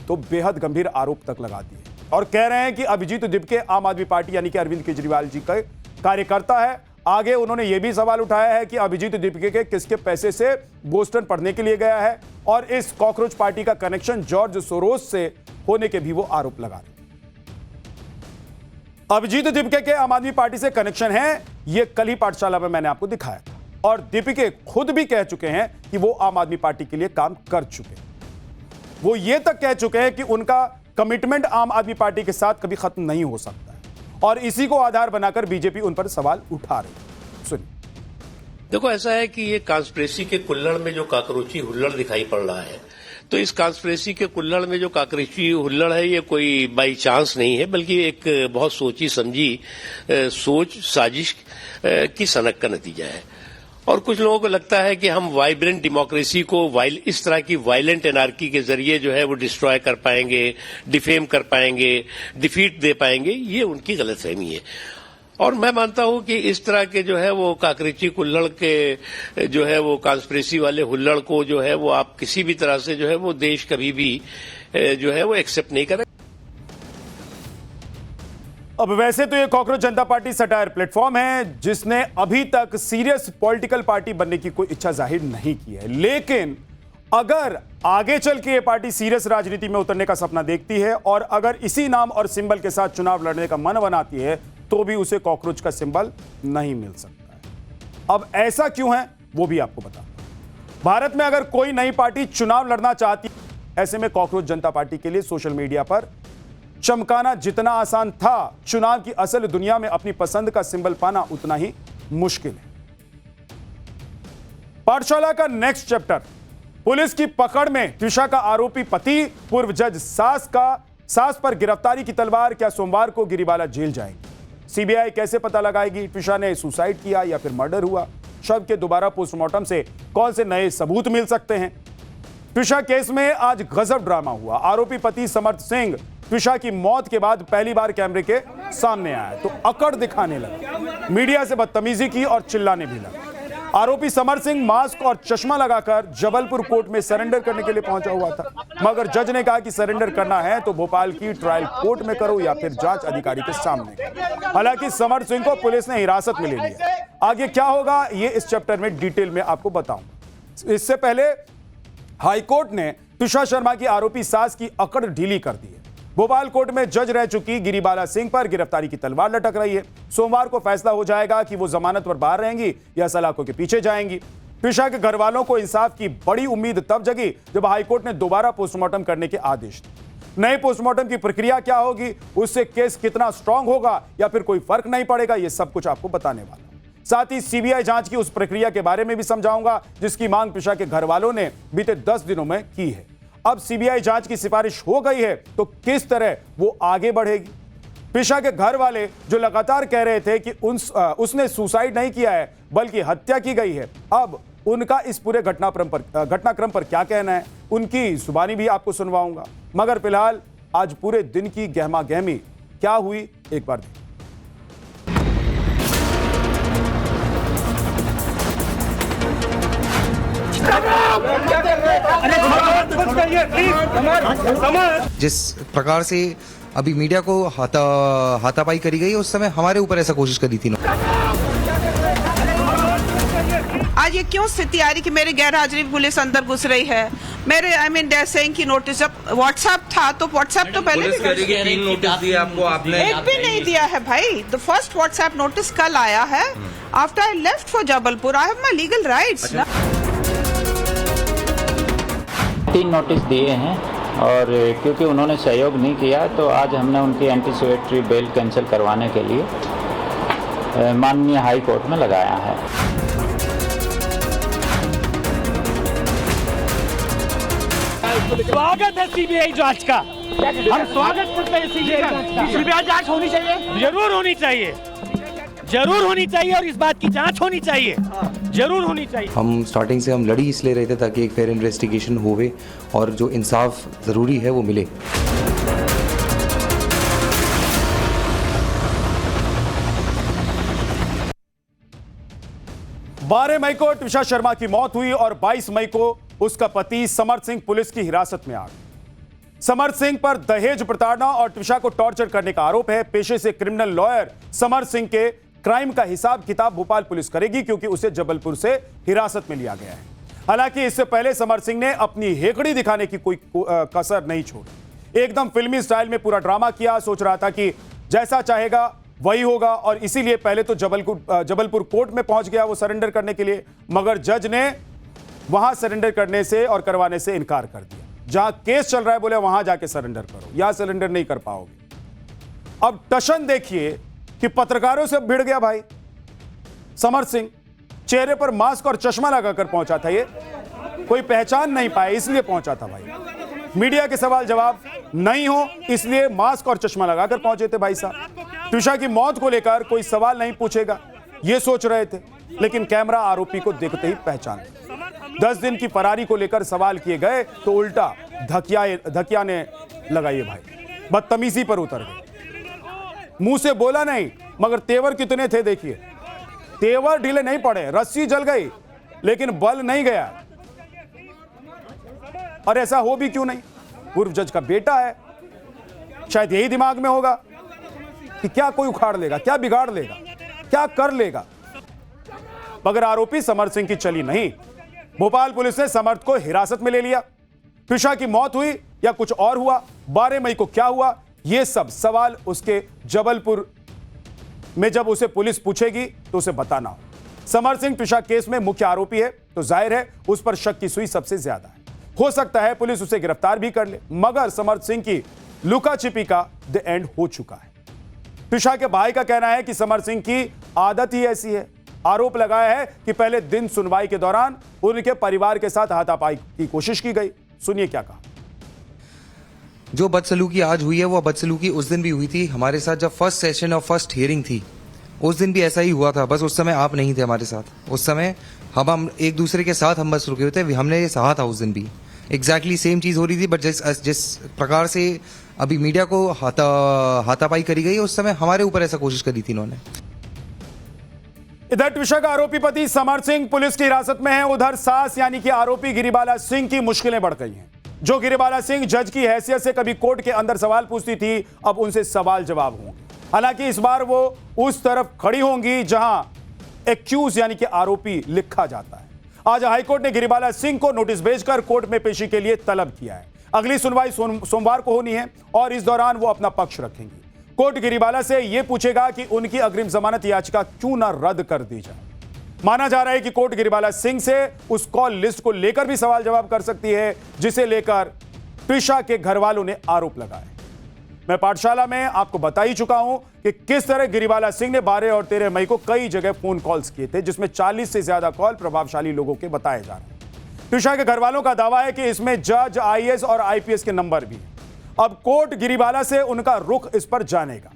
तो बेहद गंभीर आरोप तक लगा दिए और कह रहे हैं कि अभिजीत दिपके आम आदमी पार्टी यानी कि अरविंद केजरीवाल जी का कार्यकर्ता है। आगे उन्होंने यह भी सवाल उठाया है कि अभिजीत दिपके के किसके पैसे से बोस्टन पढ़ने के लिए गया है और इस कॉकरोच पार्टी का कनेक्शन जॉर्ज सोरोस से होने के भी वो आरोप लगा रहे हैं। अभिजीत दिपके के आम आदमी पार्टी से कनेक्शन है, यह कल ही पाठशाला में मैंने आपको दिखाया था और दीपिके खुद भी कह चुके हैं कि वो आम आदमी पार्टी के लिए काम कर चुके हैं। वो ये तक कह चुके हैं कि उनका कमिटमेंट आम आदमी पार्टी के साथ कभी खत्म नहीं हो सकता है और इसी को आधार बनाकर बीजेपी उन पर सवाल उठा रही है। सुनिए। देखो, ऐसा है कि ये कॉन्स्पिरेसी के कुल्हड़ में जो काकरोची हुल्लड़ दिखाई पड़ रहा है, तो इस कॉन्स्पिरेसी के कुल्हड़ में जो काकरोची हुल्लड़ है, ये कोई बाई चांस नहीं है, बल्कि एक बहुत सोची समझी सोच साजिश की सनक का नतीजा है। और कुछ लोगों को लगता है कि हम वाइब्रेंट डेमोक्रेसी को इस तरह की वायलेंट एनार्की के जरिए जो है वो डिस्ट्रॉय कर पाएंगे, डिफेम कर पाएंगे, डिफीट दे पाएंगे। ये उनकी गलतफहमी है। और मैं मानता हूं कि इस तरह के जो है वो काकरेची कुल्हड़ के जो है वो कॉन्स्पिरेसी वाले हुल्लड़ को जो है वो आप किसी भी तरह से जो है वो देश कभी भी जो है वो एक्सेप्ट नहीं करे। अब वैसे तो ये कॉकरोच जनता पार्टी सटायर प्लेटफॉर्म है जिसने अभी तक सीरियस पॉलिटिकल पार्टी बनने की कोई इच्छा जाहिर नहीं की है, लेकिन अगर आगे चल के ये पार्टी सीरियस राजनीति में उतरने का सपना देखती है और अगर इसी नाम और सिंबल के साथ चुनाव लड़ने का मन बनाती है तो भी उसे कॉकरोच का सिंबल नहीं मिल सकता है। अब ऐसा क्यों है वो भी आपको बता। भारत में अगर कोई नई पार्टी चुनाव लड़ना चाहती है, ऐसे में कॉकरोच जनता पार्टी के लिए सोशल मीडिया पर चमकाना जितना आसान था, चुनाव की असल दुनिया में अपनी पसंद का सिंबल पाना उतना ही मुश्किल है। पाठशाला का नेक्स्ट चैप्टर। पुलिस की पकड़ में त्विषा का आरोपी पति, पूर्व जज सास पर गिरफ्तारी की तलवार। क्या सोमवार को गिरिबाला जेल जाएंगे? सीबीआई कैसे पता लगाएगी त्विषा ने सुसाइड किया या फिर मर्डर हुआ? शव के दोबारा पोस्टमार्टम से कौन से नए सबूत मिल सकते हैं? त्विषा केस में आज गजब ड्रामा हुआ। आरोपी पति समर्थ सिंह त्विषा की मौत के बाद पहली बार कैमरे के सामने आया तो अकड़ दिखाने लगा, मीडिया से बदतमीजी की और चिल्लाने भी लगा। आरोपी समर सिंह मास्क और चश्मा लगाकर जबलपुर कोर्ट में सरेंडर करने के लिए पहुंचा हुआ था, मगर जज ने कहा कि सरेंडर करना है तो भोपाल की ट्रायल कोर्ट में करो या फिर जांच अधिकारी के सामने। हालांकि समर सिंह को पुलिस ने हिरासत में ले लिया। आगे क्या होगा ये इस चैप्टर में डिटेल में आपको बताऊंगा। इससे पहले हाईकोर्ट ने त्विषा शर्मा की आरोपी सास की अकड़ ढीली कर दी है। भोपाल कोर्ट में जज रह चुकी गिरिबाला सिंह पर गिरफ्तारी की तलवार लटक रही है। सोमवार को फैसला हो जाएगा कि वो जमानत पर बाहर रहेंगी या सलाखों के पीछे जाएंगी। त्विषा के घर वालों को इंसाफ की बड़ी उम्मीद तब जगी जब हाईकोर्ट ने दोबारा पोस्टमार्टम करने के आदेश दिए। नए पोस्टमार्टम की प्रक्रिया क्या होगी, उससे केस कितना स्ट्रांग होगा या फिर कोई फर्क नहीं पड़ेगा, ये सब कुछ आपको बताने वाला। साथ ही सीबीआई जांच की उस प्रक्रिया के बारे में भी समझाऊंगा जिसकी मांग त्विषा के घर वालों ने बीते 10 दिनों में की है। अब सीबीआई जांच की सिफारिश हो गई है तो किस तरह वो आगे बढ़ेगी? त्विषा के घर वाले जो लगातार कह रहे थे कि उसने सुसाइड नहीं किया है बल्कि हत्या की गई है, अब उनका इस पूरे घटनाक्रम पर क्या कहना है, उनकी जुबानी भी आपको सुनवाऊंगा। मगर फिलहाल आज पूरे दिन की गहमा गहमी क्या हुई एक बार देखिए। जिस प्रकार से अभी मीडिया को हाथापाई करी गई उस समय हमारे ऊपर ऐसा कोशिश करी थी। आज ये क्यों स्थिति आ रही कि मेरे गैर हाजिरी पुलिस अंदर घुस रही है? मेरे they're saying कि नोटिस, जब व्हाट्सएप था तो व्हाट्सएप तो पहले भी 3 नोटिस दिए आपको, आपने एक भी नहीं दिया है भाई। द फर्स्ट व्हाट्सएप नोटिस कल आया है after I left for Jabalpur. I have my legal rights ना। 3 नोटिस दिए हैं और क्योंकि उन्होंने सहयोग नहीं किया तो आज हमने उनकी एंटीसिपेटरी बेल कैंसिल करवाने के लिए माननीय हाई कोर्ट में लगाया है। स्वागत है सीबीआई जांच का, हम स्वागत करते हैं सीबीआई जांच होनी चाहिए, जरूर होनी चाहिए, जरूर होनी चाहिए और इस बात की जांच होनी चाहिए, जरूर होनी चाहिए। हम स्टार्टिंग से हम लड़ी इसलिए रहे थे ताकि एक फेयर इन्वेस्टिगेशन होवे और जो इंसाफ जरूरी है वो मिले। 12 मई को त्विषा शर्मा की मौत हुई और 22 मई को उसका पति समर्थ सिंह पुलिस की हिरासत में आ गए। समर्थ सिंह पर दहेज प्रताड़ना और त्विषा को टॉर्चर करने का आरोप है। पेशे से क्रिमिनल लॉयर समर्थ सिंह के क्राइम का हिसाब किताब भोपाल पुलिस करेगी क्योंकि उसे जबलपुर से हिरासत में लिया गया है। हालांकि इससे पहले समर्थ सिंह ने अपनी हेकड़ी दिखाने की कोई कसर नहीं छोड़ी। एकदम फिल्मी स्टाइल में पूरा ड्रामा किया, सोच रहा था कि जैसा चाहेगा वही होगा और इसीलिए पहले तो जबलपुर कोर्ट में पहुंच गया वो सरेंडर करने के लिए, मगर जज ने वहां सरेंडर करने से और करवाने से इनकार कर दिया। जहां केस चल रहा है बोले वहां जाके सरेंडर करो, यहां सरेंडर नहीं कर पाओगे। अब टशन देखिए कि पत्रकारों से भिड़ गया भाई समर्थ सिंह। चेहरे पर मास्क और चश्मा लगाकर पहुंचा था, ये कोई पहचान नहीं पाया इसलिए पहुंचा था भाई। मीडिया के सवाल जवाब नहीं हो इसलिए मास्क और चश्मा लगाकर पहुंचे थे भाई साहब। त्विषा की मौत को लेकर कोई सवाल नहीं पूछेगा ये सोच रहे थे, लेकिन कैमरा आरोपी को देखते ही पहचान लिया। 10 दिन की फरारी को लेकर सवाल किए गए तो उल्टा धकियाने लगाइए भाई, बदतमीजी पर उतर गए। मुंह से बोला नहीं मगर तेवर कितने थे देखिए, तेवर ढीले नहीं पड़े, रस्सी जल गई लेकिन बल नहीं गया। और ऐसा हो भी क्यों नहीं, पूर्व जज का बेटा है, शायद यही दिमाग में होगा कि क्या कोई उखाड़ लेगा, क्या बिगाड़ लेगा, क्या कर लेगा। मगर आरोपी समर्थ सिंह की चली नहीं। भोपाल पुलिस ने समर्थ को हिरासत में ले लिया। त्विषा की मौत हुई या कुछ और हुआ, 12 मई को क्या हुआ, यह सब सवाल उसके जबलपुर में जब उसे पुलिस पूछेगी तो उसे बताना हो। समर्थ सिंह त्विषा केस में मुख्य आरोपी है तो जाहिर है उस पर शक की सुई सबसे ज्यादा है। हो सकता है पुलिस उसे गिरफ्तार भी कर ले, मगर समर्थ सिंह की लुका छिपी का द एंड हो चुका है। त्विषा के भाई का कहना है कि समर्थ सिंह की आदत ही ऐसी है, आरोप लगाया है कि पहले दिन सुनवाई के दौरान उनके परिवार के साथ हाथापाई की कोशिश की गई। सुनिए क्या कहा। जो बदसलूकी आज हुई है वो बदसलूकी उस दिन भी हुई थी हमारे साथ, जब फर्स्ट सेशन और फर्स्ट हियरिंग थी उस दिन भी ऐसा ही हुआ था। बस उस समय आप नहीं थे हमारे साथ। उस समय हम एक दूसरे के साथ हम बस रुके हुए थे, हमने ये सहा था उस दिन भी। एग्जैक्टली सेम चीज हो रही थी, बट जिस प्रकार से अभी मीडिया को हाथापाई करी गई उस समय हमारे ऊपर ऐसा कोशिश करी थी इन्होंने। इधर ट्विशा का आरोपी पति समर सिंह पुलिस की हिरासत में है। उधर सास यानी कि आरोपी गिरिबाला सिंह की मुश्किलें बढ़ गई हैं। जो गिरिबाला सिंह जज की हैसियत से कभी कोर्ट के अंदर सवाल पूछती थी, अब उनसे सवाल जवाब होंगे। हालांकि इस बार वो उस तरफ खड़ी होंगी जहां एक्यूज यानी कि आरोपी लिखा जाता है। आज हाईकोर्ट ने गिरिबाला सिंह को नोटिस भेजकर कोर्ट में पेशी के लिए तलब किया है। अगली सुनवाई सोमवार को होनी है और इस दौरान वो अपना पक्ष रखेंगी। कोर्ट गिरिबाला से यह पूछेगा कि उनकी अग्रिम जमानत याचिका क्यों न रद्द कर दी जाए। माना जा रहा है कि कोर्ट गिरिबाला सिंह से उस कॉल लिस्ट को लेकर भी सवाल जवाब कर सकती है जिसे लेकर ट्विशा के घर वालों ने आरोप लगाए। मैं पाठशाला में आपको बता ही चुका हूं कि किस तरह गिरिबाला सिंह ने 12 और 13 मई को कई जगह फोन कॉल्स किए थे, जिसमें 40 से ज्यादा कॉल प्रभावशाली लोगों के बताए जा रहे हैं। ट्विशा के घर वालों का दावा है कि इसमें जज, आईएएस और आईपीएस के नंबर भी हैं। अब कोर्ट गिरिबाला से उनका रुख इस पर जानेगा।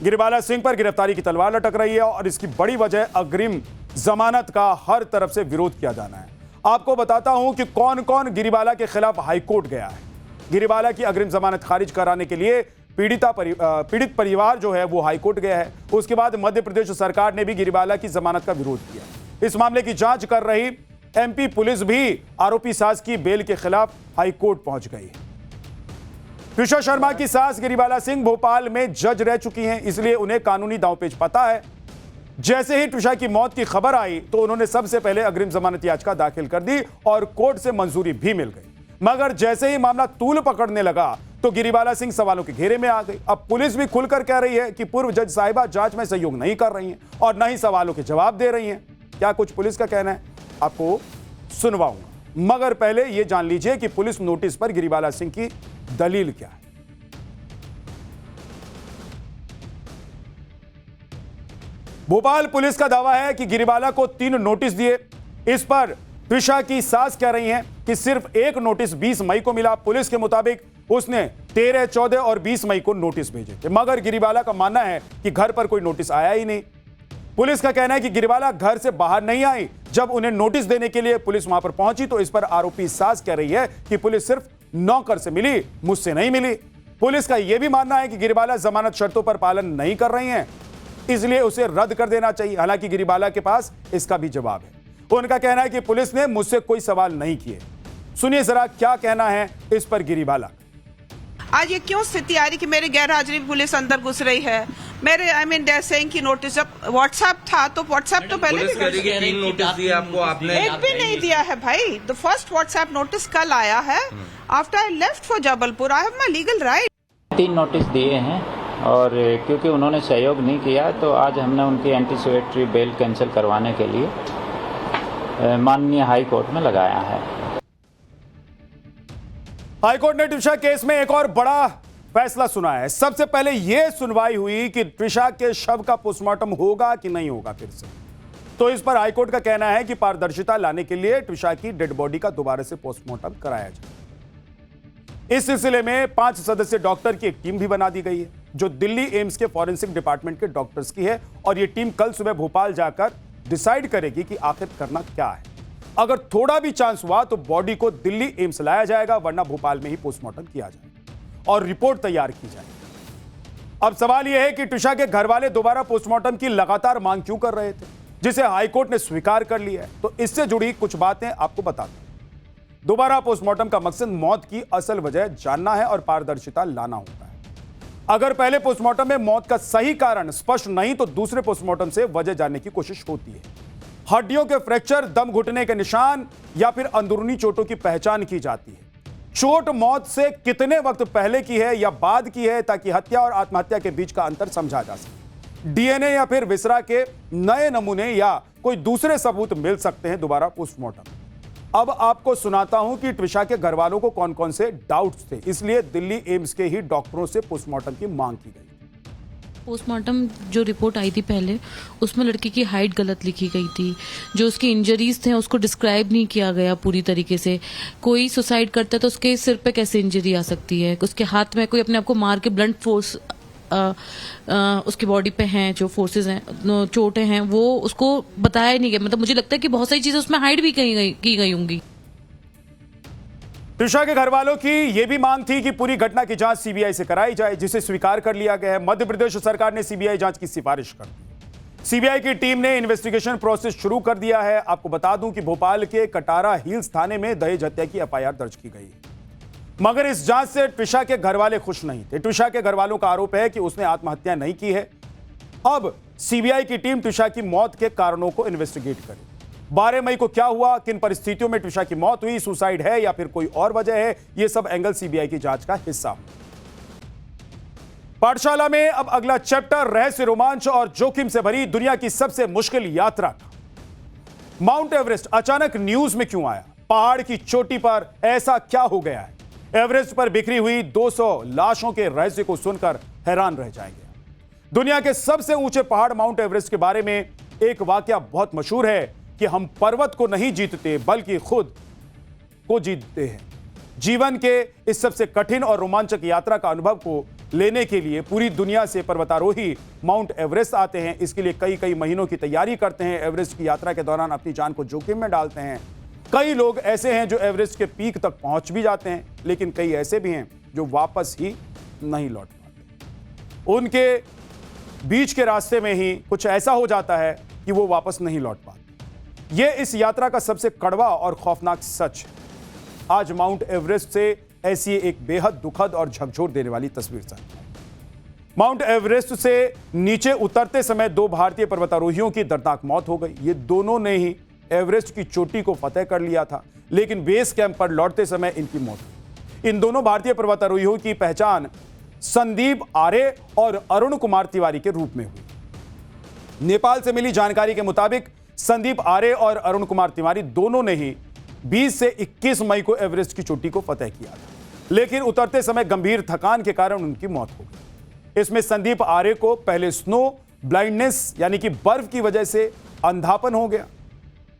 गिरिबाला सिंह पर गिरफ्तारी की तलवार लटक रही है और इसकी बड़ी वजह अग्रिम जमानत का हर तरफ से विरोध किया जाना है। आपको बताता हूं कि कौन कौन गिरिबाला के खिलाफ हाईकोर्ट गया है। गिरिबाला की अग्रिम जमानत खारिज कराने के लिए पीड़ित परिवार जो है वो हाईकोर्ट गया है। उसके बाद मध्य प्रदेश सरकार ने भी गिरिबाला की जमानत का विरोध किया। इस मामले की जांच कर रही एमपी पुलिस भी आरोपी सास की बेल के खिलाफ हाईकोर्ट पहुंच गई है। ट्विशा शर्मा की सास गिरिबाला सिंह भोपाल में जज रह चुकी हैं, इसलिए उन्हें कानूनी दांवपेच पता है। जैसे ही ट्विशा की मौत की खबर आई तो उन्होंने सबसे पहले अग्रिम जमानत याचिका दाखिल कर दी और कोर्ट से मंजूरी भी मिल गई। मगर जैसे ही मामला तूल पकड़ने लगा तो गिरिबाला सिंह सवालों के घेरे में आ गई। अब पुलिस भी खुलकर कह रही है कि पूर्व जज साहिबा जांच में सहयोग नहीं कर रही हैं और न ही सवालों के जवाब दे रही हैं। क्या कुछ पुलिस का कहना है, आपको सुनवाऊंगा, मगर पहले यह जान लीजिए कि पुलिस नोटिस पर गिरिबाला सिंह की दलील क्या है। भोपाल पुलिस का दावा है कि गिरिबाला को 3 नोटिस दिए। इस पर ट्विशा की सास कह रही हैं कि सिर्फ एक नोटिस 20 मई को मिला। पुलिस के मुताबिक उसने 13, 14 और 20 मई को नोटिस भेजे थे, मगर गिरिबाला का मानना है कि घर पर कोई नोटिस आया ही नहीं। पुलिस का कहना है कि गिरिबाला घर से बाहर नहीं आई। जब उन्हें नोटिस देने के लिए पुलिस वहां पर पहुंची तो इस पर आरोपी सास कह रही है कि पुलिस सिर्फ नौकर से मिली, मुझसे नहीं मिली। पुलिस का यह भी मानना है कि गिरिबाला जमानत शर्तों पर पालन नहीं कर रही हैं, इसलिए उसे रद्द कर देना चाहिए। हालांकि गिरिबाला के पास इसका भी जवाब है। उनका कहना है कि पुलिस ने मुझसे कोई सवाल नहीं किए। सुनिए जरा क्या कहना है इस पर गिरिबाला। आज ये क्यों स्थिति आ रही कि मेरे गैर हाजिरी पुलिस अंदर घुस रही है। मेरे सेइंग की नोटिस जब व्हाट्सएप था तो व्हाट्सएप तो पहले भी 3 नोटिस दिए आपको, आपने एक भी नहीं दिया है भाई। द फर्स्ट व्हाट्सएप नोटिस कल आया है after I left for Jabalpur. I have my legal right. 3 notice दिए हैं और क्योंकि उन्होंने सहयोग नहीं किया तो आज हमने उनकी एंटीसिपेटरी बेल कैंसिल करवाने के लिए माननीय हाई कोर्ट में लगाया है। हाईकोर्ट ने ट्विशा केस में एक और बड़ा फैसला सुना है। सबसे पहले यह सुनवाई हुई कि ट्विशा के शव का पोस्टमार्टम होगा कि नहीं होगा फिर से। तो इस पर हाईकोर्ट का कहना है कि पारदर्शिता लाने के लिए ट्विशा की डेड बॉडी का दोबारा से पोस्टमार्टम कराया जाए। इस सिलसिले में 5 सदस्यीय डॉक्टर की एक टीम भी बना दी गई है जो दिल्ली एम्स के फॉरेंसिक डिपार्टमेंट के डॉक्टर्स की है और यह टीम कल सुबह भोपाल जाकर डिसाइड करेगी कि आखिर करना क्या है। अगर थोड़ा भी चांस हुआ तो बॉडी को दिल्ली एम्स लाया जाएगा, वरना भोपाल में ही पोस्टमार्टम किया जाएगा और रिपोर्ट तैयार की जाएगी। अब सवाल यह है कि ट्विशा के घर वाले दोबारा पोस्टमार्टम की लगातार मांग क्यों कर रहे थे, जिसे हाईकोर्ट ने स्वीकार कर लिया है। तो इससे जुड़ी कुछ बातें आपको बताते हैं। दोबारा पोस्टमार्टम का मकसद मौत की असल वजह जानना है और पारदर्शिता लाना होता है। अगर पहले पोस्टमार्टम में मौत का सही कारण स्पष्ट नहीं तो दूसरे पोस्टमार्टम से वजह जानने की कोशिश होती है। हड्डियों के फ्रैक्चर, दम घुटने के निशान या फिर अंदरूनी चोटों की पहचान की जाती है। चोट मौत से कितने वक्त पहले की है या बाद की है, ताकि हत्या और आत्महत्या के बीच का अंतर समझा जा सके। डीएनए या फिर विसरा के नए नमूने या कोई दूसरे सबूत मिल सकते हैं दोबारा पोस्टमार्टम। अब आपको सुनाता हूं कि ट्विशा के घर वालों को कौन कौन से डाउट्स थे, इसलिए दिल्ली एम्स के ही डॉक्टरों से पोस्टमार्टम की मांग की गई। पोस्टमार्टम जो रिपोर्ट आई थी पहले, उसमें लड़की की हाइट गलत लिखी गई थी। जो उसकी इंजरीज थे उसको डिस्क्राइब नहीं किया गया पूरी तरीके से। कोई सुसाइड करता है तो उसके सिर पे कैसे इंजरी आ सकती है, उसके हाथ में कोई अपने आप को मार के ब्लंट फोर्स उसकी बॉडी पे हैं, जो फोर्सेस हैं, चोटें हैं, वो उसको बताया नहीं गया। मतलब मुझे लगता है कि बहुत सारी चीजें उसमें हाइड भी की गई होंगी। त्रिशा के घर वालों की यह भी मांग थी कि पूरी घटना की जांच सीबीआई से कराई जाए, जिसे स्वीकार कर लिया गया है। मध्य प्रदेश सरकार ने सीबीआई जांच की सिफारिश कर दी। सीबीआई की टीम ने इन्वेस्टिगेशन प्रोसेस शुरू कर दिया है। आपको बता दूं कि भोपाल के कटारा हिल्स थाने में दहेज हत्या की एफआईआर दर्ज की गई है। मगर इस जांच से त्रिशा के घर वाले खुश नहीं थे। त्रिशा के घर वालों का आरोप है कि उसने आत्महत्या नहीं की है। अब सीबीआई की टीम त्रिशा की मौत के कारणों को इन्वेस्टिगेट करे। 12 मई को क्या हुआ, किन परिस्थितियों में त्रिशा की मौत हुई, सुसाइड है या फिर कोई और वजह है, यह सब एंगल सीबीआई की जांच का हिस्सा। पाठशाला में अब अगला चैप्टर रहस्य, रोमांच और जोखिम से भरी दुनिया की सबसे मुश्किल यात्रा। माउंट एवरेस्ट अचानक न्यूज में क्यों आया? पहाड़ की चोटी पर ऐसा क्या हो गया है? एवरेस्ट पर बिखरी हुई 200 लाशों के रहस्य को सुनकर हैरान रह जाएंगे। दुनिया के सबसे ऊंचे पहाड़ माउंट एवरेस्ट के बारे में एक वाकया बहुत मशहूर है कि हम पर्वत को नहीं जीतते बल्कि खुद को जीतते हैं। जीवन के इस सबसे कठिन और रोमांचक यात्रा का अनुभव को लेने के लिए पूरी दुनिया से पर्वतारोही माउंट एवरेस्ट आते हैं। इसके लिए कई कई महीनों की तैयारी करते हैं। एवरेस्ट की यात्रा के दौरान अपनी जान को जोखिम में डालते हैं। कई लोग ऐसे हैं जो एवरेस्ट के पीक तक पहुंच भी जाते हैं, लेकिन कई ऐसे भी हैं जो वापस ही नहीं लौट पाते। उनके बीच के रास्ते में ही कुछ ऐसा हो जाता है कि वो वापस नहीं लौट पाते। ये इस यात्रा का सबसे कड़वा और खौफनाक सच है। आज माउंट एवरेस्ट से ऐसी एक बेहद दुखद और झकझोर देने वाली तस्वीर सामने आई। माउंट एवरेस्ट से नीचे उतरते समय 2 भारतीय पर्वतारोहियों की दर्दनाक मौत हो गई। ये दोनों ने ही एवरेस्ट की चोटी को फतेह कर लिया था, लेकिन बेस कैंप पर लौटते समय इनकी मौत हुई। इन दोनों भारतीय पर्वतारोहियों की पहचान संदीप आर्य और अरुण कुमार तिवारी के रूप में हुई। नेपाल से मिली जानकारी के मुताबिक संदीप आर्य और अरुण कुमार तिवारी दोनों ने ही 20 से 21 मई को एवरेस्ट की चोटी को फतेह किया था, लेकिन उतरते समय गंभीर थकान के कारण उनकी मौत हो गई। इसमें संदीप आर्य को पहले स्नो ब्लाइंडनेस यानी कि बर्फ की वजह से अंधापन हो गया,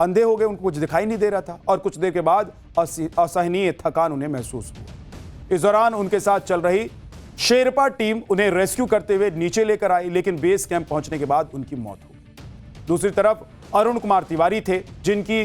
अंधे हो गए, उनको कुछ दिखाई नहीं दे रहा था और कुछ देर के बाद असहनीय थकान उन्हें महसूस हुआ। इस दौरान उनके साथ चल रही शेरपा टीम उन्हें रेस्क्यू करते हुए नीचे लेकर आई, लेकिन बेस कैंप पहुंचने के बाद उनकी मौत हो गई। दूसरी तरफ अरुण कुमार तिवारी थे, जिनकी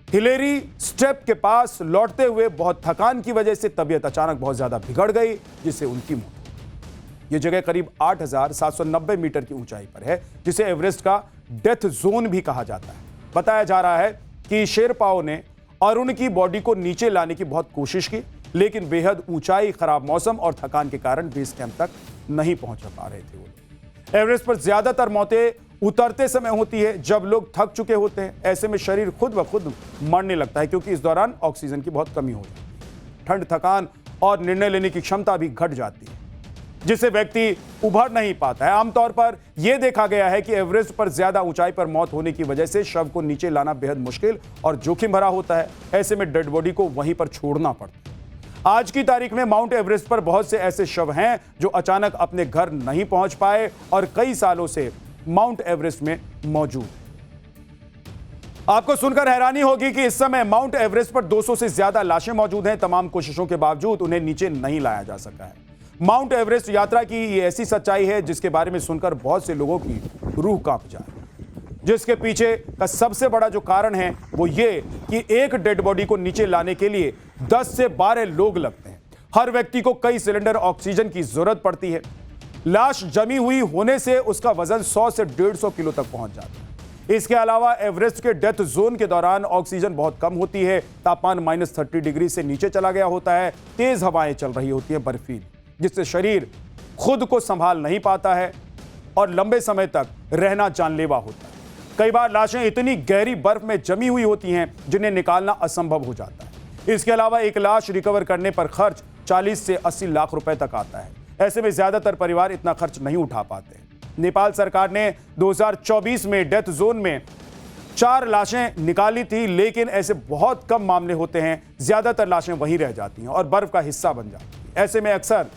हिलेरी स्टेप के पास लौटते हुए बहुत थकान की वजह से तबीयत अचानक बहुत ज्यादा बिगड़ गई, जिससे उनकी मौत हो गई। यह जगह करीब 8,790 मीटर की ऊंचाई पर है, जिसे एवरेस्ट का डेथ जोन भी कहा जाता है। बताया जा रहा है कि शेरपाओं ने अरुण की बॉडी को नीचे लाने की बहुत कोशिश की, लेकिन बेहद ऊंचाई, खराब मौसम और थकान के कारण बेस कैंप तक नहीं पहुंच पा रहे थे वो। एवरेस्ट पर ज्यादातर मौतें उतरते समय होती है, जब लोग थक चुके होते हैं। ऐसे में शरीर खुद ब खुद मरने लगता है, क्योंकि इस दौरान ऑक्सीजन की बहुत कमी हो जाती है। ठंड, थकान और निर्णय लेने की क्षमता भी घट जाती है, जिससे व्यक्ति उभर नहीं पाता है। आमतौर पर यह देखा गया है कि एवरेस्ट पर ज्यादा ऊंचाई पर मौत होने की वजह से शव को नीचे लाना बेहद मुश्किल और जोखिम भरा होता है। ऐसे में डेड बॉडी को वहीं पर छोड़ना पड़ता है। आज की तारीख में माउंट एवरेस्ट पर बहुत से ऐसे शव हैं जो अचानक अपने घर नहीं पहुंच पाए और कई सालों से माउंट एवरेस्ट में मौजूद है। आपको सुनकर हैरानी होगी कि इस समय माउंट एवरेस्ट पर 200 से ज्यादा लाशें मौजूद हैं। तमाम कोशिशों के बावजूद उन्हें नीचे नहीं लाया जा सका है। माउंट एवरेस्ट यात्रा की ये ऐसी सच्चाई है जिसके बारे में सुनकर बहुत से लोगों की रूह कांप जाए। जिसके पीछे का सबसे बड़ा जो कारण है वो ये कि एक डेड बॉडी को नीचे लाने के लिए 10 से 12 लोग लगते हैं। हर व्यक्ति को कई सिलेंडर ऑक्सीजन की जरूरत पड़ती है। लाश जमी हुई होने से उसका वजन 100 से 150 किलो तक पहुंच जाता है। इसके अलावा एवरेस्ट के डेथ जोन के दौरान ऑक्सीजन बहुत कम होती है। तापमान -30 डिग्री से नीचे चला गया होता है। तेज हवाएं चल रही होती हैं, बर्फीली, जिससे शरीर खुद को संभाल नहीं पाता है और लंबे समय तक रहना जानलेवा होता है। कई बार लाशें इतनी गहरी बर्फ में जमी हुई होती हैं जिन्हें निकालना असंभव हो जाता है। इसके अलावा एक लाश रिकवर करने पर खर्च 40 से 80 लाख रुपए तक आता है। ऐसे में ज्यादातर परिवार इतना खर्च नहीं उठा पाते। नेपाल सरकार ने 2024 में डेथ जोन में 4 लाशें निकाली थी, लेकिन ऐसे बहुत कम मामले होते हैं। ज्यादातर लाशें वहीं रह जाती हैं और बर्फ का हिस्सा बन जाती हैं। ऐसे में अक्सर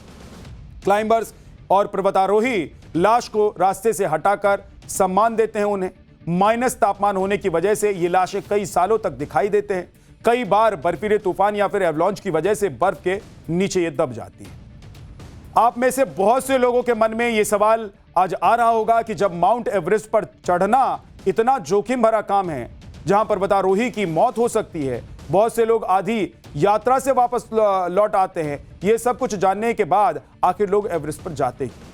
क्लाइंबर्स और पर्वतारोही लाश को रास्ते से हटाकर सम्मान देते हैं उन्हें। माइनस तापमान होने की वजह से ये लाशें कई सालों तक दिखाई देते हैं। कई बार बर्फीले तूफान या फिर एवलांच की वजह से बर्फ के नीचे ये दब जाती है। आप में से बहुत से लोगों के मन में ये सवाल आज आ रहा होगा कि जब माउंट एवरेस्ट पर चढ़ना इतना जोखिम भरा काम है, जहां पर्वतारोही की मौत हो सकती है, बहुत से लोग आधी यात्रा से वापस लौट आते हैं, ये सब कुछ जानने के बाद आखिर लोग एवरेस्ट पर जाते हैं।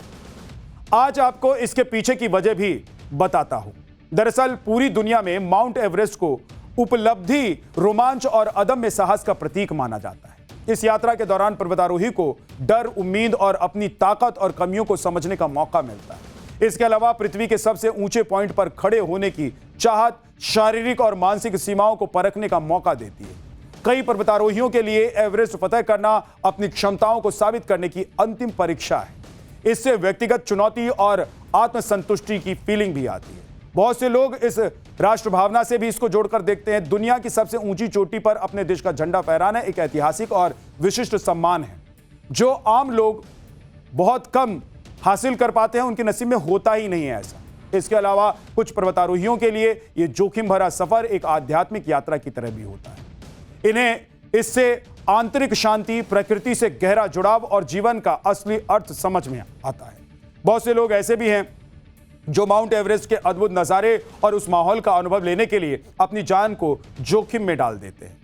आज आपको इसके पीछे की वजह भी बताता हूं। दरअसल पूरी दुनिया में माउंट एवरेस्ट को उपलब्धि, रोमांच और अदम्य साहस का प्रतीक माना जाता है। इस यात्रा के दौरान पर्वतारोही को डर, उम्मीद और अपनी ताकत और कमियों को समझने का मौका मिलता है। इसके अलावा पृथ्वी के सबसे ऊंचे पॉइंट पर खड़े होने की चाहत शारीरिक और मानसिक सीमाओं को परखने का मौका देती है। कई पर्वतारोहियों के लिए एवरेस्ट फतह करना अपनी क्षमताओं को साबित करने की अंतिम परीक्षा है। इससे व्यक्तिगत चुनौती और आत्मसंतुष्टि की फीलिंग भी आती है। बहुत से लोग इस राष्ट्र भावना से भी इसको जोड़कर देखते हैं। दुनिया की सबसे ऊंची चोटी पर अपने देश का झंडा फहराना एक ऐतिहासिक और विशिष्ट सम्मान है, जो आम लोग बहुत कम हासिल कर पाते हैं। उनके नसीब में होता ही नहीं है ऐसा। इसके अलावा कुछ पर्वतारोहियों के लिए यह जोखिम भरा सफर एक आध्यात्मिक यात्रा की तरह भी होता है। इन्हें इससे आंतरिक शांति, प्रकृति से गहरा जुड़ाव और जीवन का असली अर्थ समझ में आता है। बहुत से लोग ऐसे भी हैं जो माउंट एवरेस्ट के अद्भुत नज़ारे और उस माहौल का अनुभव लेने के लिए अपनी जान को जोखिम में डाल देते हैं।